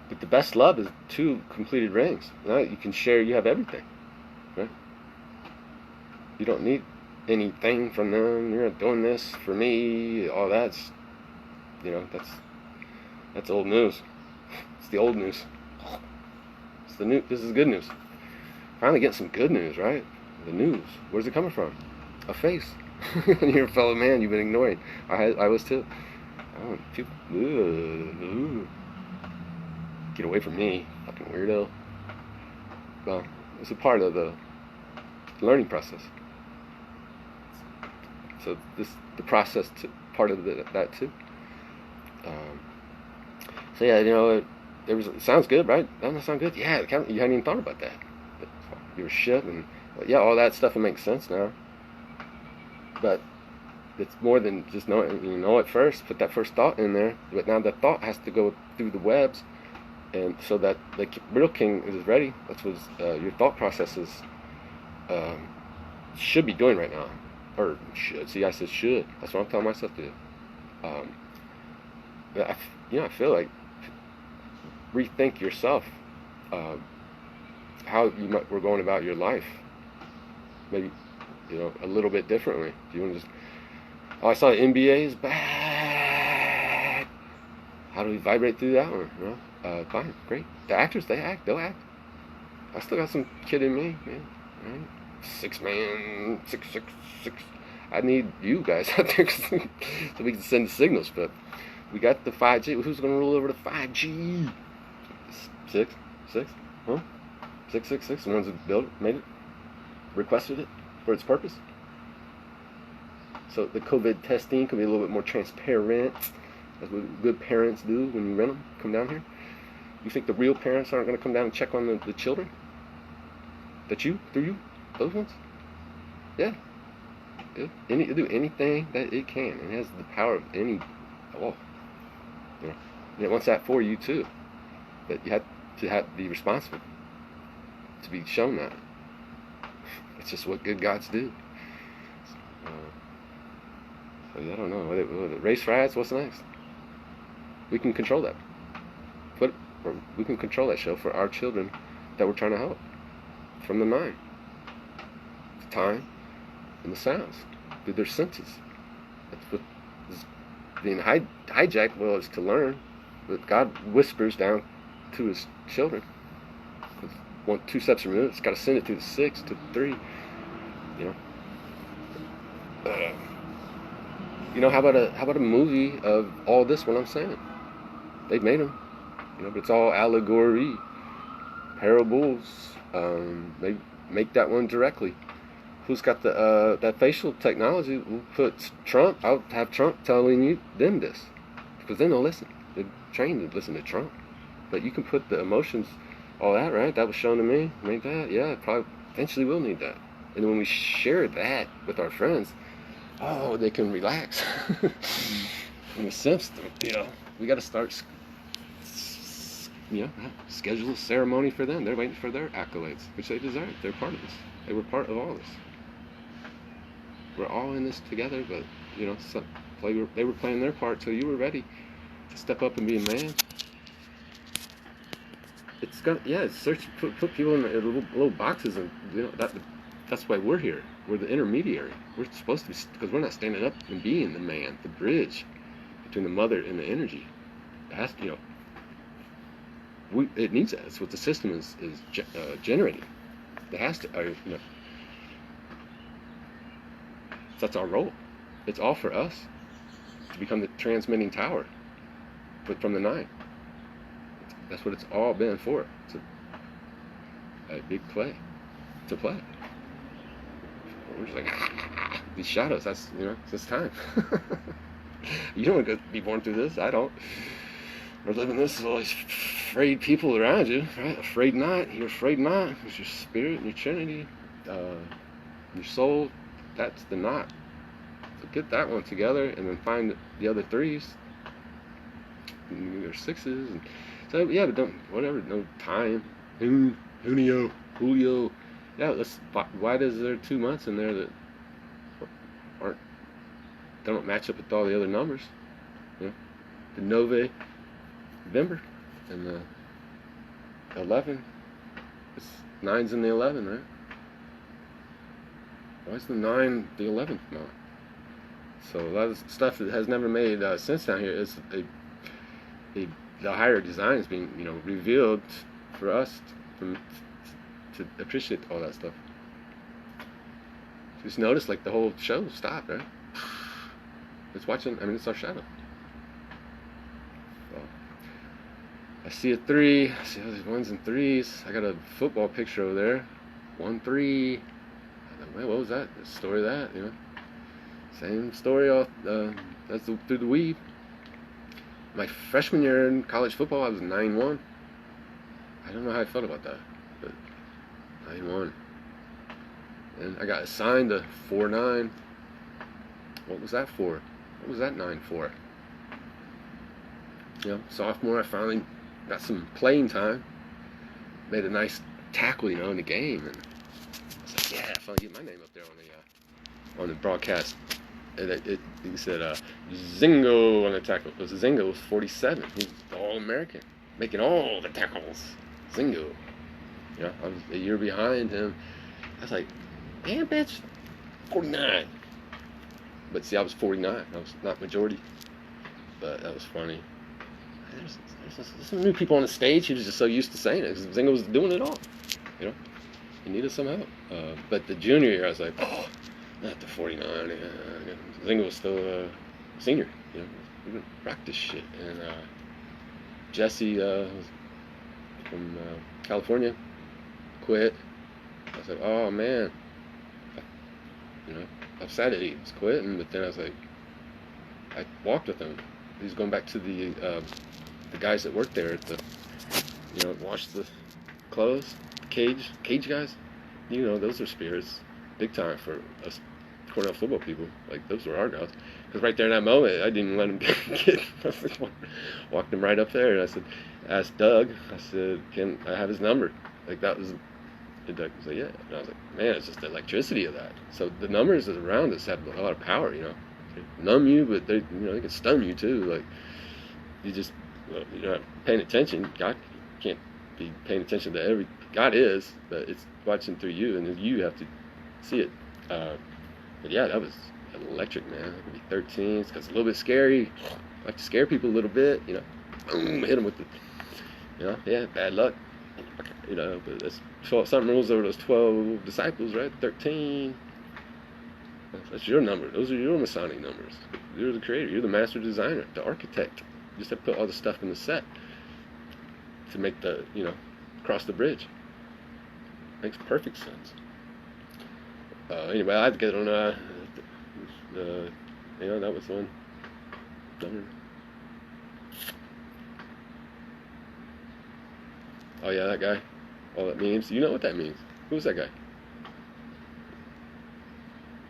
But the best love is 2 completed rings. Now you can share. You have everything, right? You don't need anything from them. You're not doing this for me. All that's, that's old news. It's the old news. It's the new. This is good news. Finally getting some good news, right? The news. Where's it coming from? A face. You're a fellow man. You've been ignoring. I was too. Oh, people. Get away from me, fucking weirdo. Well, it's a part of the learning process. So the process part of that too. So yeah, it sounds good, right? Doesn't that sound good? Yeah, you hadn't even thought about that. But you were shit, and yeah, all that stuff will make sense now. But it's more than just knowing. You know it first. Put that first thought in there. But now that thought has to go through the webs, and so that the real king is ready. That's what your thought processes should be doing right now. Or should. See, I said should. That's what I'm telling myself to do. I feel like rethink yourself, how you were going about your life. Maybe, a little bit differently. Do you want to just, I saw the NBA is bad. How do we vibrate through that one? Fine, great. The actors, they'll act. I still got some kid in me, man. Right? 6 man, 6. I need you guys out there so we can send the signals. But we got the 5G. Who's going to rule over the 5G? 6, huh? 666. The ones that built it, made it, requested it for its purpose. So the COVID testing can be a little bit more transparent. That's what good parents do when you rent them. Come down here. You think the real parents aren't going to come down and check on the children? Those ones? Yeah. It'll do anything that it can. It has the power of any. And it wants that for you too. But you have to be responsible to be shown that. It's just what good gods do. So I don't know. What race riots? What's next? We can control that. We can control that show for our children that we're trying to help. From the mind, the time, and the sounds, through their senses. That's what is being hijacked. Well, is to learn. But God whispers down to His children. 2 steps removed. It's got to send it through the 6 to 3. How about a movie of all this? What I'm saying, they've made them. But it's all allegory, parables. They make that one directly. Who's got that facial technology? We'll put Trump. I'll have Trump telling them this, because then they'll listen. They're trained to listen to Trump. But you can put the emotions, all that, right? That was shown to me. Need that? Yeah, probably eventually we'll need that. And when we share that with our friends, they can relax. In a sense, we got to start. Schedule a ceremony for them. They're waiting for their accolades, which they deserve. They're part of this. They were part of all this. We're all in this together, but they were playing their part till you were ready to step up and be a man. It's got put people in little boxes, and that's why we're here. We're the intermediary. We're supposed to be, because we're not standing up and being the man, the bridge between the mother and the energy. It has to, it needs that. That's what the system is generating. It has to, that's our role. It's all for us to become the transmitting tower, but from the 9. That's what it's all been for. It's a big play to play. We're just like these shadows. That's it's time. You don't want to be born through this. I don't. We're living this with all these afraid people around you, right? Afraid not. You're afraid not. It's your spirit and your Trinity, your soul. That's the knot. So get that one together, and then find the other 3s. And there's 6s, and so yeah, but don't whatever. No time. Julio. Yeah, why is there 2 months in there that don't match up with all the other numbers? The November and the 11. It's 9's in the 11, right? Why is the 9 the 11th now? So a lot of stuff that has never made sense down here is the higher design is being revealed for us to appreciate all that stuff. Just notice like the whole show stopped, right? It's watching. I mean, it's our shadow. So, I see a 3. I see all these 1s and 3s. I got a football picture over there. 1-3. Man, what was that? The story of that, Same story off. That's through the weed. My freshman year in college football, I was 9-1. I don't know how I felt about that, but 9-1. And I got assigned to 4-9. What was that for? What was that 9 for? Sophomore, I finally got some playing time. Made a nice tackle, in the game, and I was like, yeah, I finally get my name up there on the broadcast. And it said Zingo on the tackle. Because Zingo was 47. He's All-American, making all the tackles. Zingo. I was a year behind him. I was like, damn, bitch, 49. But see, I was 49. I was not majority. But that was funny. There's some new people on the stage. He was just so used to saying it because Zingo was doing it all. He needed some help. But the junior year, I was like, oh, not the 49. Zingo was still a senior. We didn't practice shit. And Jesse from California quit. I was like, oh man. Upset that he was quitting, but then I was like, I walked with him. He was going back to the guys that worked there at the, wash the clothes, cage guys. Those are spirits, big time for us Cornell football people. Like, those were our guys. Because right there in that moment, I didn't let him get. I walked him right up there, and I asked Doug. I said, "Can I have his number?" Like, that was. And Doug was like, "Yeah." And I was like, "Man, it's just the electricity of that." So the numbers around us have a lot of power. They numb you, but they can stun you too. Like, you just you're not paying attention. God can't be paying attention to every. God is, but it's watching through you, and then you have to see it. But yeah, that was electric, man. I could be 13. It's a little bit scary. I like to scare people a little bit. Boom, hit them with the. Yeah, bad luck. But that's 12, something rules over those 12 disciples, right? 13. That's your number. Those are your Masonic numbers. You're the creator. You're the master designer, the architect. You just have to put all the stuff in the set to make the, cross the bridge. Makes perfect sense. Anyway, I had to get on, that was one number. Oh yeah, that guy. All that means. You know what that means. Who's that guy?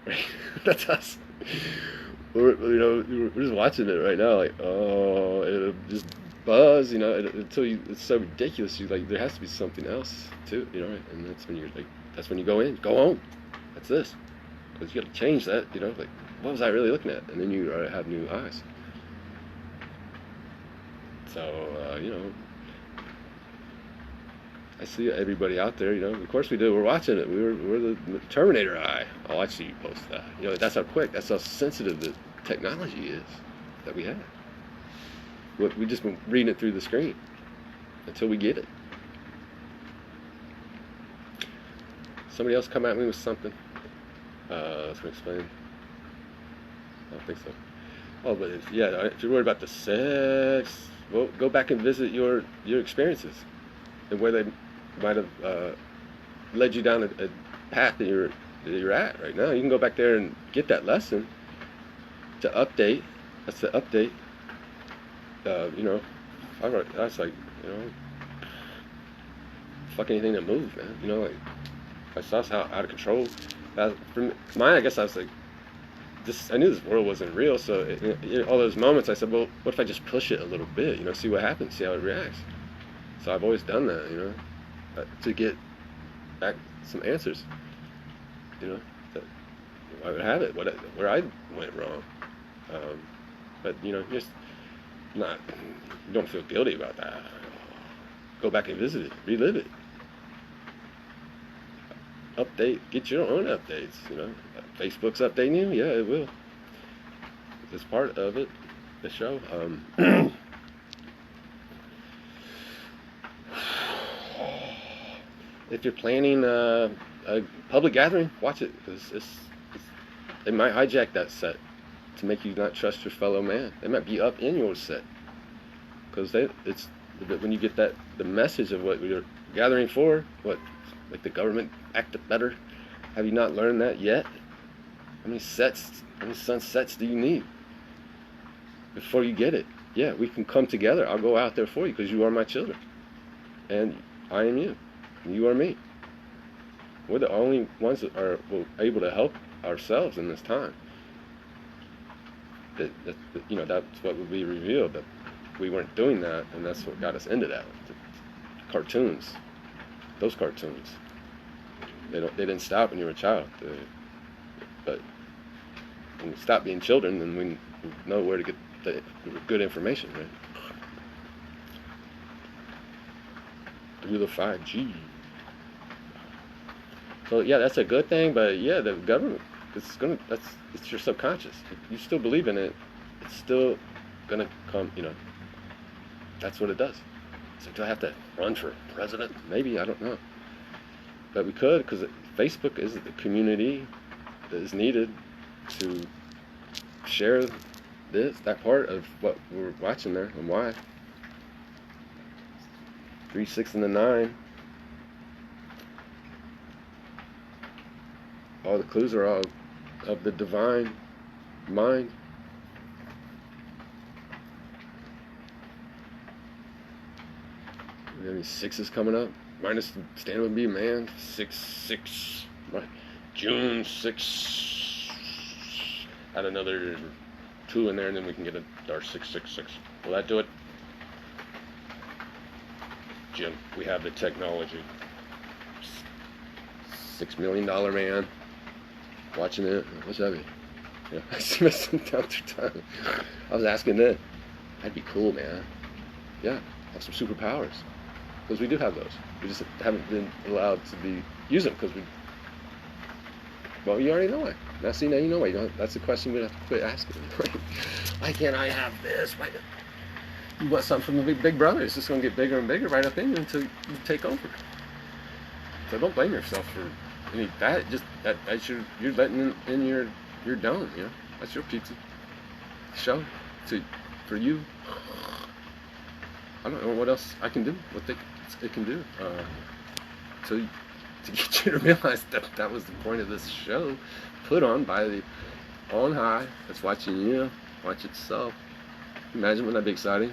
Right? That's us. We're just watching it right now, like, oh, it'll just buzz, until it's so ridiculous. You like, there has to be something else too, right? And that's when you go in, go home. That's this, because you got to change that, like, what was I really looking at? And then you have new eyes. So, I see everybody out there, of course we do. We're watching it. We're the Terminator eye. Oh, I see you post that. That's how quick, that's how sensitive the technology is that we have. We just been reading it through the screen until we get it. Somebody else come at me with something. Let's explain. I don't think so. Oh, but if you're worried about the sex, well, go back and visit your experiences and where they might have led you down a path that you're at right now. You can go back there and get that lesson to update. That's the update. That's like, fuck anything that moves, man. Like, I saw how out of control. For mine, I guess I was like, I knew this world wasn't real, so all those moments I said, well, what if I just push it a little bit, see what happens, see how it reacts. So I've always done that, to get back some answers, that I would have it, where I went wrong. But, just not, you don't feel guilty about that. Go back and visit it, relive it. update. Get your own updates. Facebook's updating you. Yeah, it will. It's part of it. The show. If you're planning a public gathering, watch it, because they might hijack that set to make you not trust your fellow man. They might be up in your set, because when you get the message of what you're gathering for, like the government act better. Have you not learned that yet? How many sunsets do you need before you get it? Yeah, we can come together. I'll go out there for you, because you are my children, and I am you. You are me. We're the only ones that are able to help ourselves in this time. That's what will be revealed, that we weren't doing that, and that's what got us into that. The cartoons, those cartoons, they didn't stop when you were a child. But when we stop being children, then we know where to get the good information, right? Through the 5G. So yeah, that's a good thing, but yeah, the government, it's your subconscious. If you still believe in it, it's still gonna come, that's what it does. So do I have to run for president? Maybe, I don't know. But we could, because Facebook is the community that is needed to share that part of what we're watching there, and why. 3, 6, and the 9. All the clues are all of the divine mind. We have any 6s coming up? Minus the stand would be man. 6. Right. June 6. Add another 2 in there, and then we can get our 666. Will that do it? Jim, we have the technology. $6 million man. Watching it. What's that mean? Yeah, I spent down through time. I was asking then. That'd be cool, man. Yeah, have some superpowers. Because we do have those. We just haven't been allowed to use them, because well, you already know why. Now you know why. That's the question we have to quit asking. Why can't I have this? Why? You want something from the big brother. It's just going to get bigger and bigger right up in you until you take over. So don't blame yourself for any that. Just that's you're letting in your dome. That's your pizza show for you. I don't know what else I can do. What it can do to get you to realize that was the point of this show, put on by the on high that's watching you watch itself. Imagine, wouldn't that be exciting?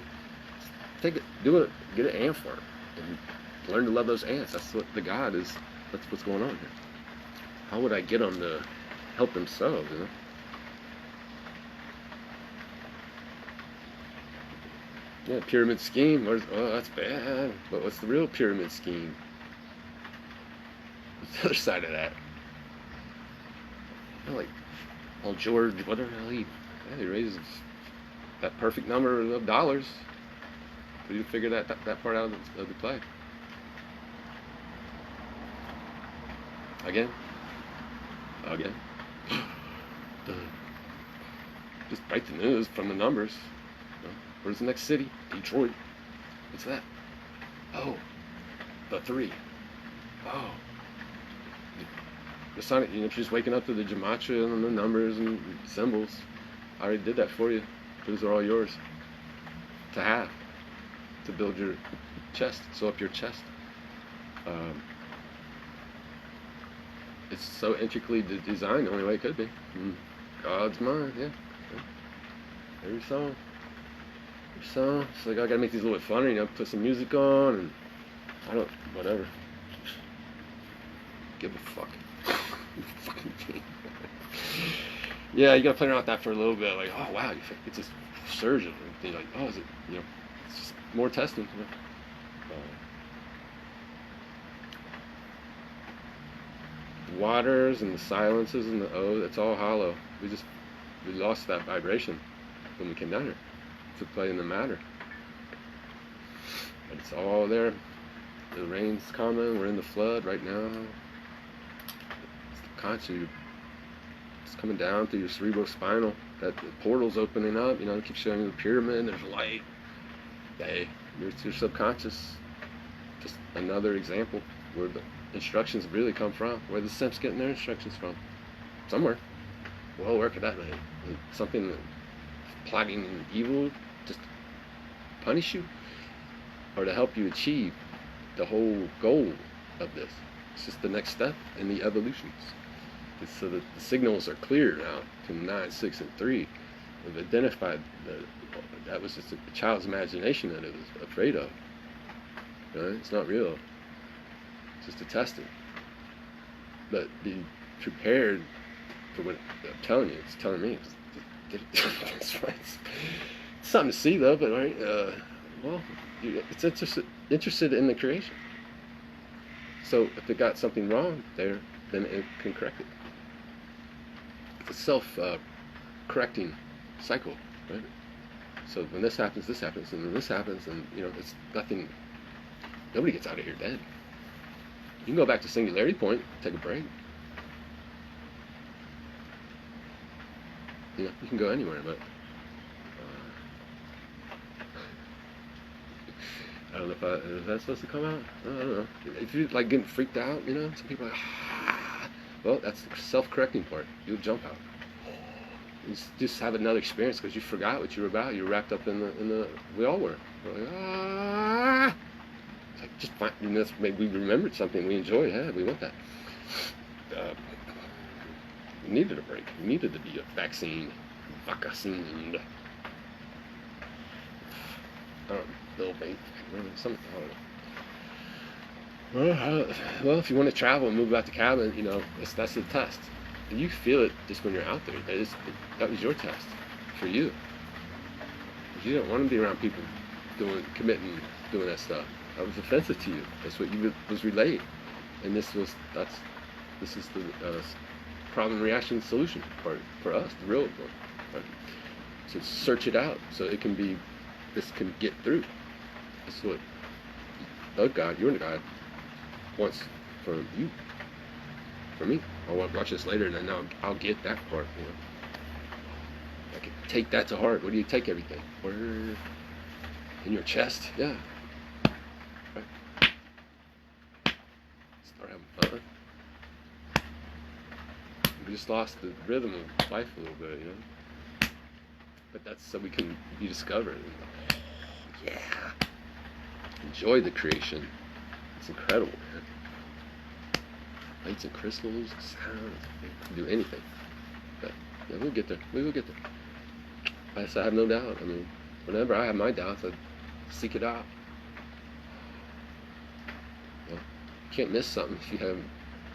Take it, do it, get an ant farm, and learn to love those ants. That's what the God is. That's what's going on here. How would I get them to help themselves? Yeah, pyramid scheme. That's bad. But what's the real pyramid scheme? What's the other side of that? Like, George, whatever the hell he raises that perfect number of dollars for you to figure that part out of the play. Again. Just write the news from the numbers. Where's the next city? Detroit. What's that? Oh, the 3. Oh. The Sonic, just waking up to the gematria and the numbers and symbols. I already did that for you. Those are all yours to have, to build your chest, sew up your chest. It's so intricately designed the only way it could be. God's mind, yeah. Every song. So I gotta make these a little bit funny, put some music on, and whatever. Give a fuck. Yeah, you gotta play around with that for a little bit, like, oh wow, it's just surge of it. Like, oh, is it, it's just more testing. The waters and the silences and the O's, it's all hollow. We lost that vibration when we came down here to play in the matter. But it's all there. The rain's coming, we're in the flood right now. subconscious. It's coming down through your cerebrospinal. That the portal's opening up. You know, it keeps showing you the pyramid. There's light. Hey, your subconscious. Just another example where the instructions really come from. Where the Simps getting their instructions from? Somewhere. Well, where could that be? Something that plotting evil just to punish you, or to help you achieve the whole goal of this. It's just the next step in the evolutions. It's so that the signals are clear now from 9, 6, and 3. We've identified that was just a child's imagination that it was afraid of. Right? It's not real. It's just a testing. But be prepared for what I'm telling you. It's telling me. Get it. That's right. It's something to see though, but right. Well, it's interested in the creation. So if it got something wrong there, then it can correct it. It's a self-correcting cycle, right? So when this happens, and then this happens, and you know, it's nothing. Nobody gets out of here dead. You can go back to singularity point, take a break. You know, you can go anywhere, but I don't know if is that supposed to come out? I don't know. If you're like getting freaked out, you know, some people are like, well, that's the self-correcting part. You'll jump out. You just have another experience because you forgot what you were about. You were wrapped up in the. We all were. We're like, It's like just fine. You know, maybe we remembered something we enjoyed. Yeah, we want that. We needed a break. We needed to be vaccinated. Little bait. Something. I don't know. Well, if you want to travel and move out the cabin, you know, that's the test. And you feel it just when you're out there. That was your test for you. You don't want to be around people doing that stuff. That was offensive to you. That's what you was relayed. And this is the problem, reaction, solution part for us, the real one. Right? So search it out so it can be. This can get through. This is what the God, your God, wants for you, for me. I'll watch this later, and then I'll get that part. You know, I can take that to heart. What do you take everything? Where in your chest? Yeah. Right. Start having fun. We just lost the rhythm of life a little bit, you know. But that's so we can be discovered. And, yeah. Enjoy the creation. It's incredible, man. Lights and crystals, sounds, do anything. But yeah, we'll get there. We will get there. I have no doubt. I mean, whenever I have my doubts, I seek it out. Well, you can't miss something if you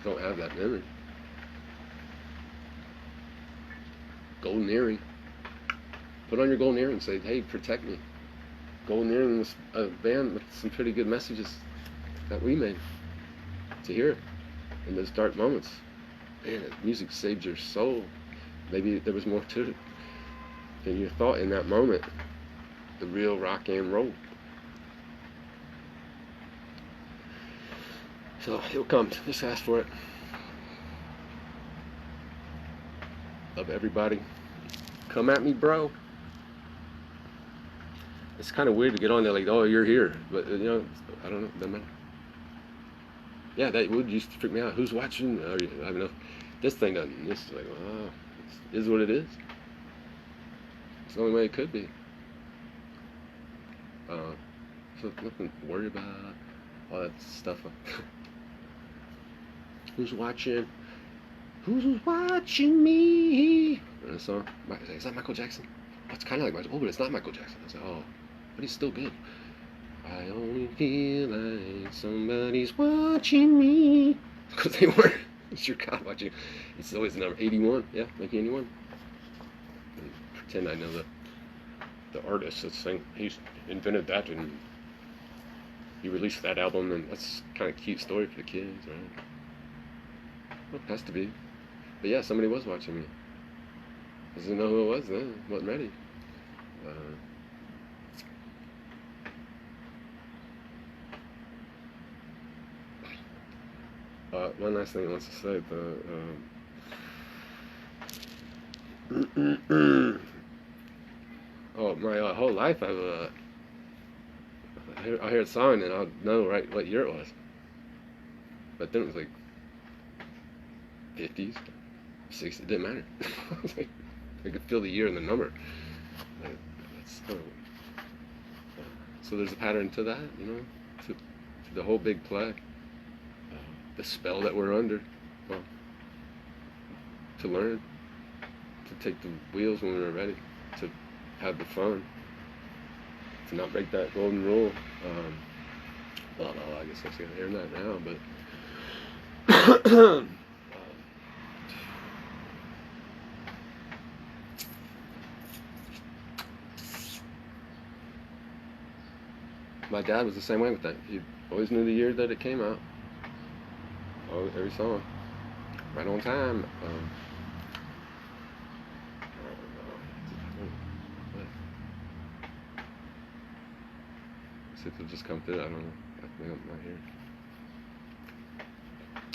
don't have that memory. Golden earring. Put on your golden earring and say, hey, protect me. Golden earring was a band with some pretty good messages that we made to hear in those dark moments. Man, music saved your soul. Maybe there was more to it than you thought in that moment. The real rock and roll. So it'll come. Just ask for it. Love everybody. Come at me, bro. It's kind of weird to get on there like, oh, you're here. But, you know, I don't know. Doesn't matter. Yeah, that would used to freak me out. Who's watching? I don't know. This thing doesn't. This is like, oh, it is what it is. It's the only way it could be. So nothing to worry about. All that stuff. Who's watching? Who's watching me? And a song. Is that Michael Jackson? Oh, it's kind of like Michael. Oh, but it's not Michael Jackson. I said, oh, but he's still good. I only feel like somebody's watching me. Because they were. Sure God watching. It's always the number 81. Yeah, 1981. And pretend I know the artist that's saying he's invented that and he released that album, and that's kind of a cute story for the kids, right? Well, it has to be. But yeah, somebody was watching me. I didn't know who it was then. Wasn't ready. One last thing I want to say. Oh, my whole life I'll hear a song and I'll know right what year it was. But then it was like 50s, 60s, it didn't matter. I was like, I could feel the year and the number. Like, so there's a pattern to that, you know, to the whole big play. The spell that we're under. Well, to learn, to take the wheels when we're ready, to have the fun, to not break that golden rule. Well, I guess I should hear that now, but my dad was the same way with that. He always knew the year that it came out. Oh, every song, right on time. See if it'll just come through. I don't know. I think I'm not here.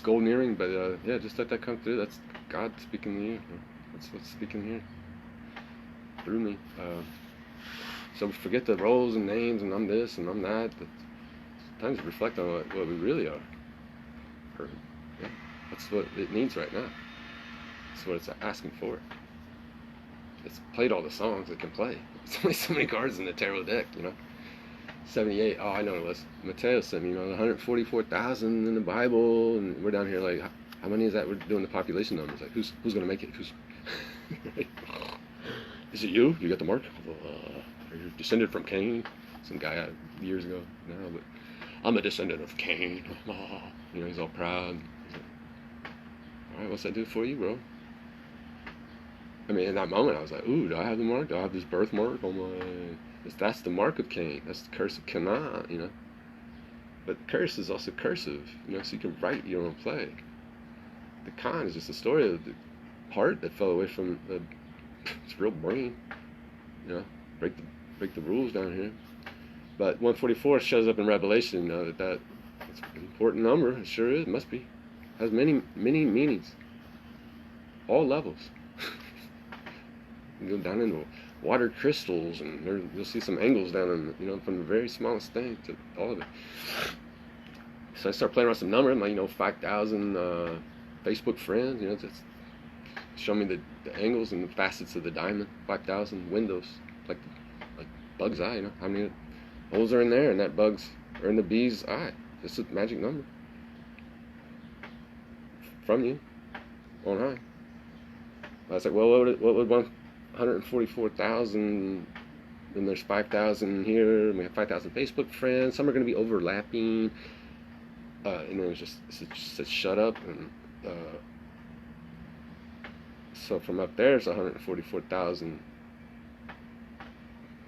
Golden earring, but yeah, just let that come through. That's God speaking to you. That's what's speaking here through me. So forget the roles and names and I'm this and I'm that. But sometimes reflect on what we really are. Or, yeah, that's what it needs right now. That's what it's asking for. It's played all the songs it can play. There's only so many cards in the tarot deck, you know. 78. Oh, I know it was. Mateo sent me, 144,000 in the Bible, and we're down here like, how many is that? We're doing the population numbers. Like, who's gonna make it? Who's? Is it you? You got the mark? Are you descended from Cain? Some guy years ago now, but I'm a descendant of Cain. He's all proud. He's like, all right, what's that do for you, bro? I mean, in that moment, I was like, ooh, do I have the mark? Do I have this birthmark on my... That's the mark of Cain. That's the curse of Canaan, But curse is also cursive, so you can write your own play. The con is just a story of the heart that fell away from its real brain, break the rules down here. But 144 shows up in Revelation, that's an important number. It sure is. It must be. It has many, many meanings. All levels. You go down into water crystals, and you'll see some angles down in, from the very smallest thing to all of it. So I start playing around some numbers, like, 5,000 Facebook friends, just show me the angles and the facets of the diamond. 5,000 windows, like bug's eye, how many holes are in there, and that bug's, or in the bee's eye. It's a magic number from you on high. I was like, well, what would 144,000, then there's 5,000 here, and we have 5,000 Facebook friends, some are going to be overlapping, and then it said shut up, and so from up there it's 144,000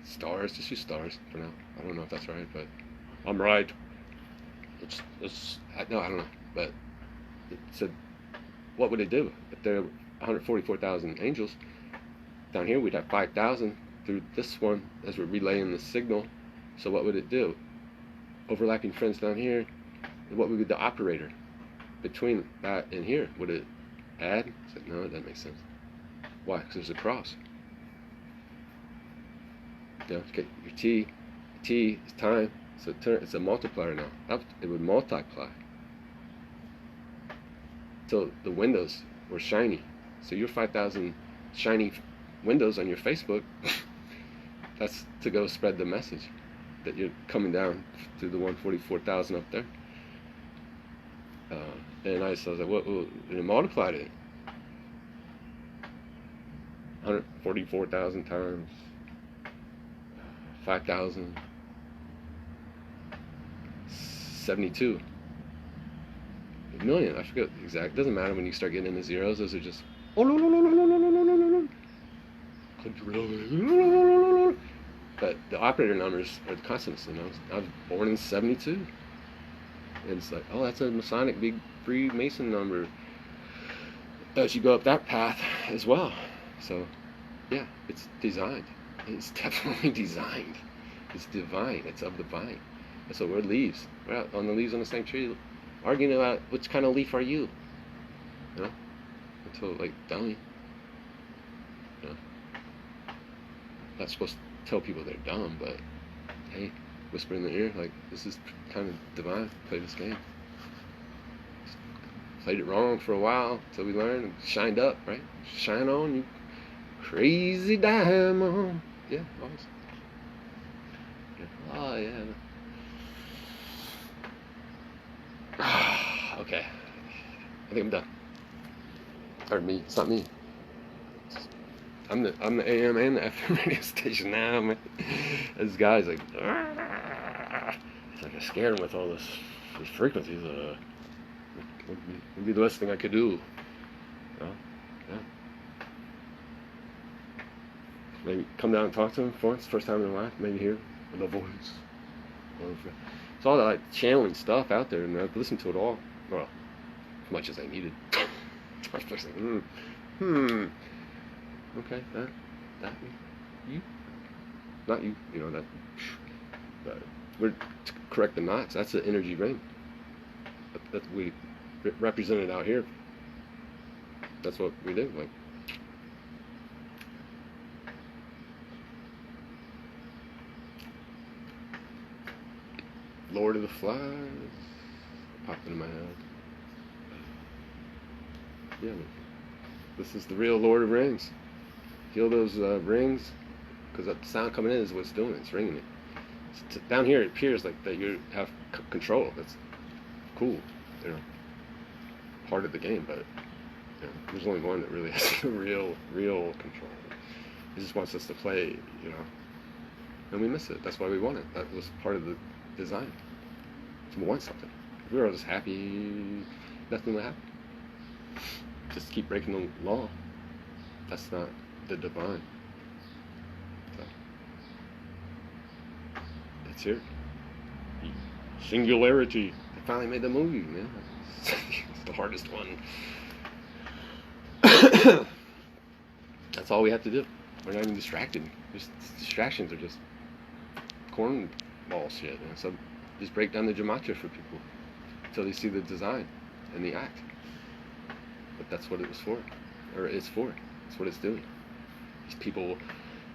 stars. Just use stars for now. I don't know if that's right, but I'm right. I don't know, but it said, what would it do if there were 144,000 angels? Down here we'd have 5,000 through this one as we're relaying the signal. So what would it do? Overlapping friends down here. What would be the operator between that and here? Would it add? I said, no, it doesn't make sense. Why? Because there's a cross. Okay, your T is time, so it's a multiplier now. It would multiply. So the windows were shiny. So your 5,000 shiny windows on your Facebook, that's to go spread the message that you're coming down to the 144,000 up there. And I was like, what? And it multiplied it. 144,000 times 5,000, 72 million. I forget the exact. Doesn't matter when you start getting into zeros. Those are just. But the operator numbers are the constants. I was born in 72. And it's like, oh, that's a Masonic big Freemason number. As you go up that path as well. So, yeah, it's designed. It's definitely designed. It's divine. It's of the vine. That's what we're leaves. We're out on the leaves on the same tree, arguing about which kind of leaf are you. Until like dummy. not supposed to tell people they're dumb, but hey, whisper in their ear, like, this is kind of divine. Play this game. Played it wrong for a while until we learned and shined up, right? Shine on, you crazy diamond. Yeah, always. Yeah. Oh, yeah. Okay. I think I'm done. Or me. It's not me. I'm the AM and the FM radio station now, man. This guy's like, it's like I scared him with all these frequencies. Would be the best thing I could do. Yeah. Maybe come down and talk to him for once, first time in my life. Maybe hear the voice. It's all that like channeling stuff out there, and I've listened to it all. Well, as much as I needed. I was like, okay, that you, not you, that. But we're to correct the knots. That's the energy ring. That we represented out here. That's what we do. Like, Lord of the Flies popped into my head. Yeah, this is the real Lord of Rings. Feel those rings, because the sound coming in is what's doing it. It's ringing it. Down here, it appears like that you have control. That's cool. Part of the game, but there's only one that really has the real control. He just wants us to play, and we miss it. That's why we want it. That was part of the design. To want something. If we were all just happy, nothing would happen. Just keep breaking the law. That's not the divine. So, it's here. Singularity. They finally made the movie, man. It's the hardest one. That's all we have to do. We're not even distracted. Distractions are just cornball shit. So just break down the gematria for people until they see the design and the act. But that's what it was for, or it's for. That's what it's doing. These people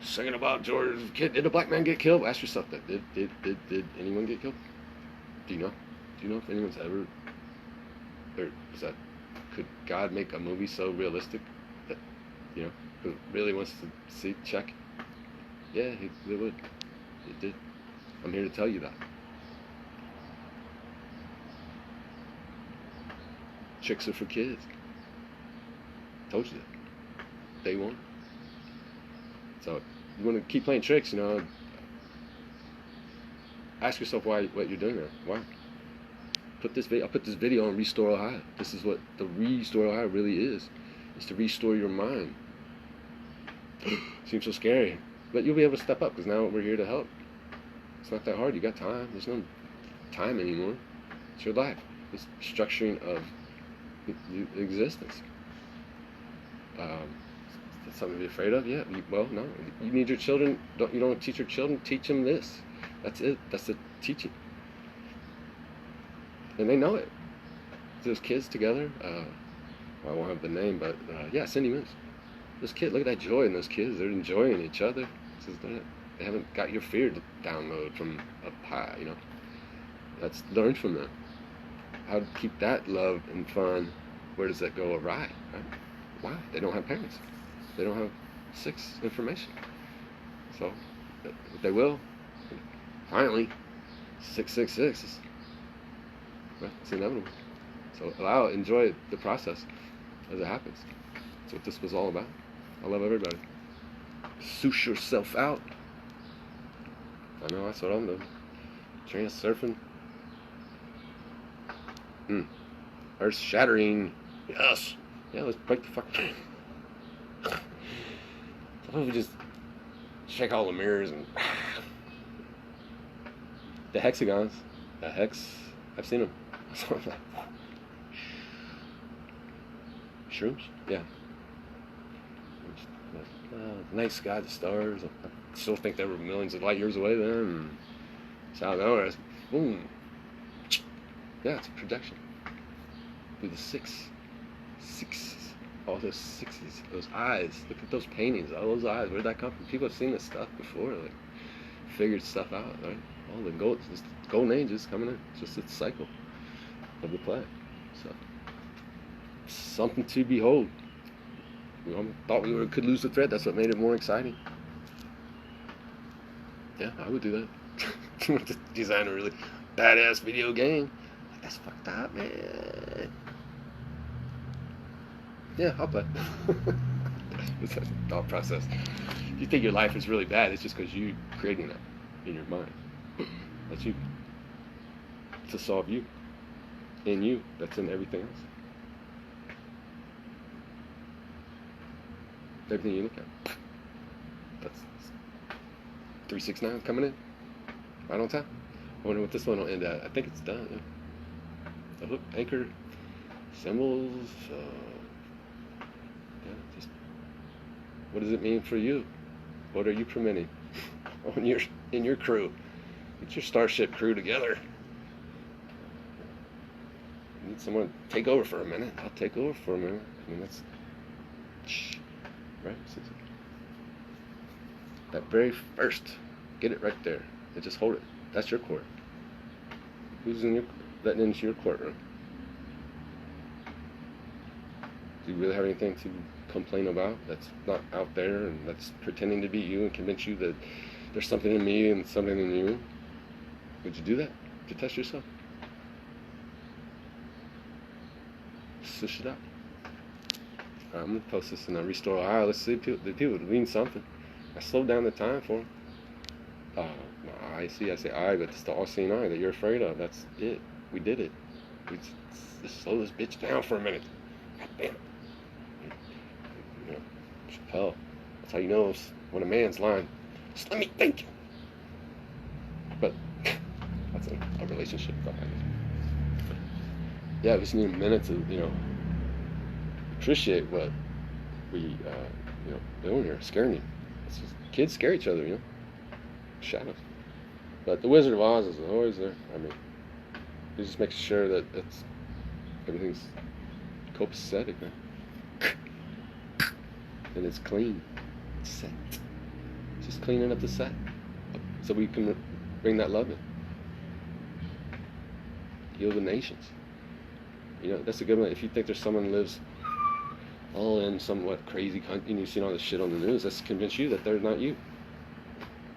singing about George, did a black man get killed? Ask yourself that. Did anyone get killed? Do you know? Do you know if anyone's ever? Or could God make a movie so realistic that who really wants to check? Yeah, he would. He did. I'm here to tell you that. Tricks are for kids. Told you that. Day one. So you want to keep playing tricks, ask yourself what you're doing there. Why? I'll put this video on Restore Ohio. This is what the Restore Ohio really is. It's to restore your mind. Seems so scary. But you'll be able to step up, because now we're here to help. It's not that hard. You got time. There's no time anymore. It's your life. It's structuring of existence. That's something to be afraid of? Yeah. Well, no. You need your children. You don't teach your children. Teach them this. That's it. That's the teaching. And they know it. Those kids together. I won't have the name, but yeah, Cindy Moose. Those kids. Look at that joy in those kids. They're enjoying each other. They haven't got your fear to download from up high. That's learned from them. How to keep that love and fun. Where does that go awry? Right? Why? They don't have parents. They don't have sex information. So, they will. Finally, 666. Well, it's inevitable. So enjoy the process as it happens. That's what this was all about. I love everybody. Sush yourself out. I know, that's what I'm doing. Trans surfing. Earth shattering. Yes. Yeah, let's break the fucking. Sometimes we just shake all the mirrors and. The hexagons. The hex. I've seen them. Shrooms? Yeah. Night sky, the stars. I still think they were millions of light years away then. It's out of nowhere. Boom. Yeah, it's a projection. Through the six. all those 60s, those eyes. Look at those paintings, all those eyes. Where did that come from? People have seen this stuff before, like figured stuff out, right? All the golden age is coming in. It's just a cycle of the play. So something to behold. Thought we could lose the thread. That's what made it more exciting. Yeah, I would do that. Design a really badass video game. Like, that's fucked up, man. Yeah, I'll play. It's a thought process. If you think your life is really bad, it's just because you creating that in your mind. That's you. To solve you. In you. That's in everything else. Everything you look at. That's 369 coming in. Right on time. I wonder what this one will end at. I think it's done. Yeah. The hook, anchor, symbols. Yeah, just what does it mean for you? What are you permitting in your crew? Get your starship crew together. You need someone to take over for a minute. I'll take over for a minute. I mean, that's right. That very first, get it right there and just hold it. That's your court. Who's letting into your courtroom? Do you really have anything to complain about that's not out there and that's pretending to be you and convince you that there's something in me and something in you? Would you do that to test yourself? Switch it up. I'm going to post this in a Restore Ohio. Let's see if people would mean something. I slowed down the time for them. I say I, but it's the all-seeing eye that you're afraid of. That's it. We did it. We just slow this bitch down for a minute. God damn it. You know, Chappelle. That's how you know when a man's lying. Just let me think. But that's a relationship. Yeah, we just need a minute to, appreciate what we, doing here, scaring you. Kids scare each other, shadows. But the Wizard of Oz is always there. I mean, he just makes sure that everything's copacetic, man. And it's clean. It's set. Just cleaning up the set. So we can bring that love in. Heal the nations. That's a good one. If you think there's someone who lives all in somewhat crazy country, and you've seen all this shit on the news, that's to convince you that they're not you.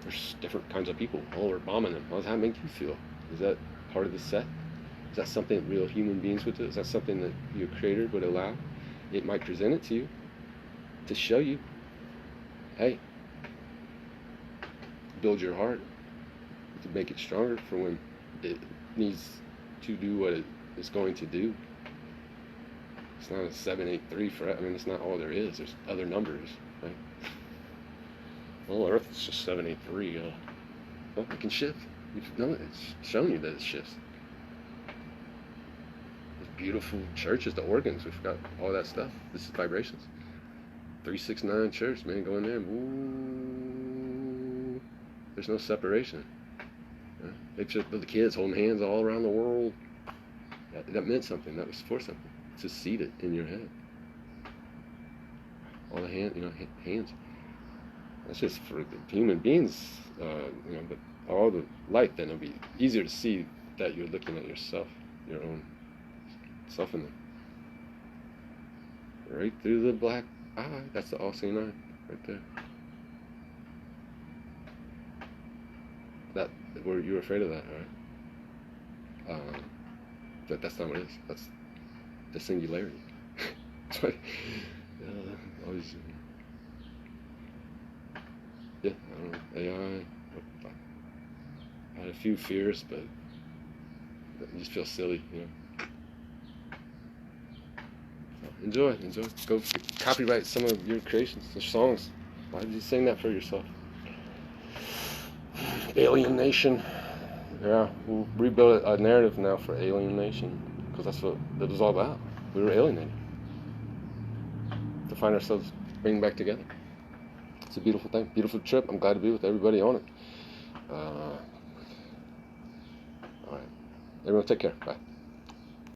There's different kinds of people. Oh, we're bombing them. How does that make you feel? Is that part of the set? Is that something that real human beings would do? Is that something that your creator would allow? It might present it to you to show you, hey, build your heart to make it stronger for when it needs to do what it is going to do. It's not a 783 forever. I mean, it's not all there is. There's other numbers, right? Well, Earth is just 783. Well, it can shift. It's shown you that it shifts. These beautiful churches, the organs, we've got all that stuff. This is vibrations. 369 church, man, go in there and woo. There's no separation. Picture of the kids holding hands all around the world. That meant something. That was for something. It's just seated in your head. All the hands. That's just for the human beings, but all the light, then it'll be easier to see that you're looking at yourself, your own self in there. Right through the black eye. That's the all-seeing eye, right there. You were afraid of that, right? That's not what it is. That's the singularity. That's why, always. Yeah, I don't know. AI. I had a few fears, but it just feels silly, So enjoy. Go copyright some of your creations, the songs. Why did you sing that for yourself? Alien Nation. Yeah, we'll rebuild a narrative now for Alien Nation, because that's what it was all about. We were alienated. To find ourselves bringing back together. It's a beautiful thing, beautiful trip. I'm glad to be with everybody on it. All right. Everyone take care. Bye.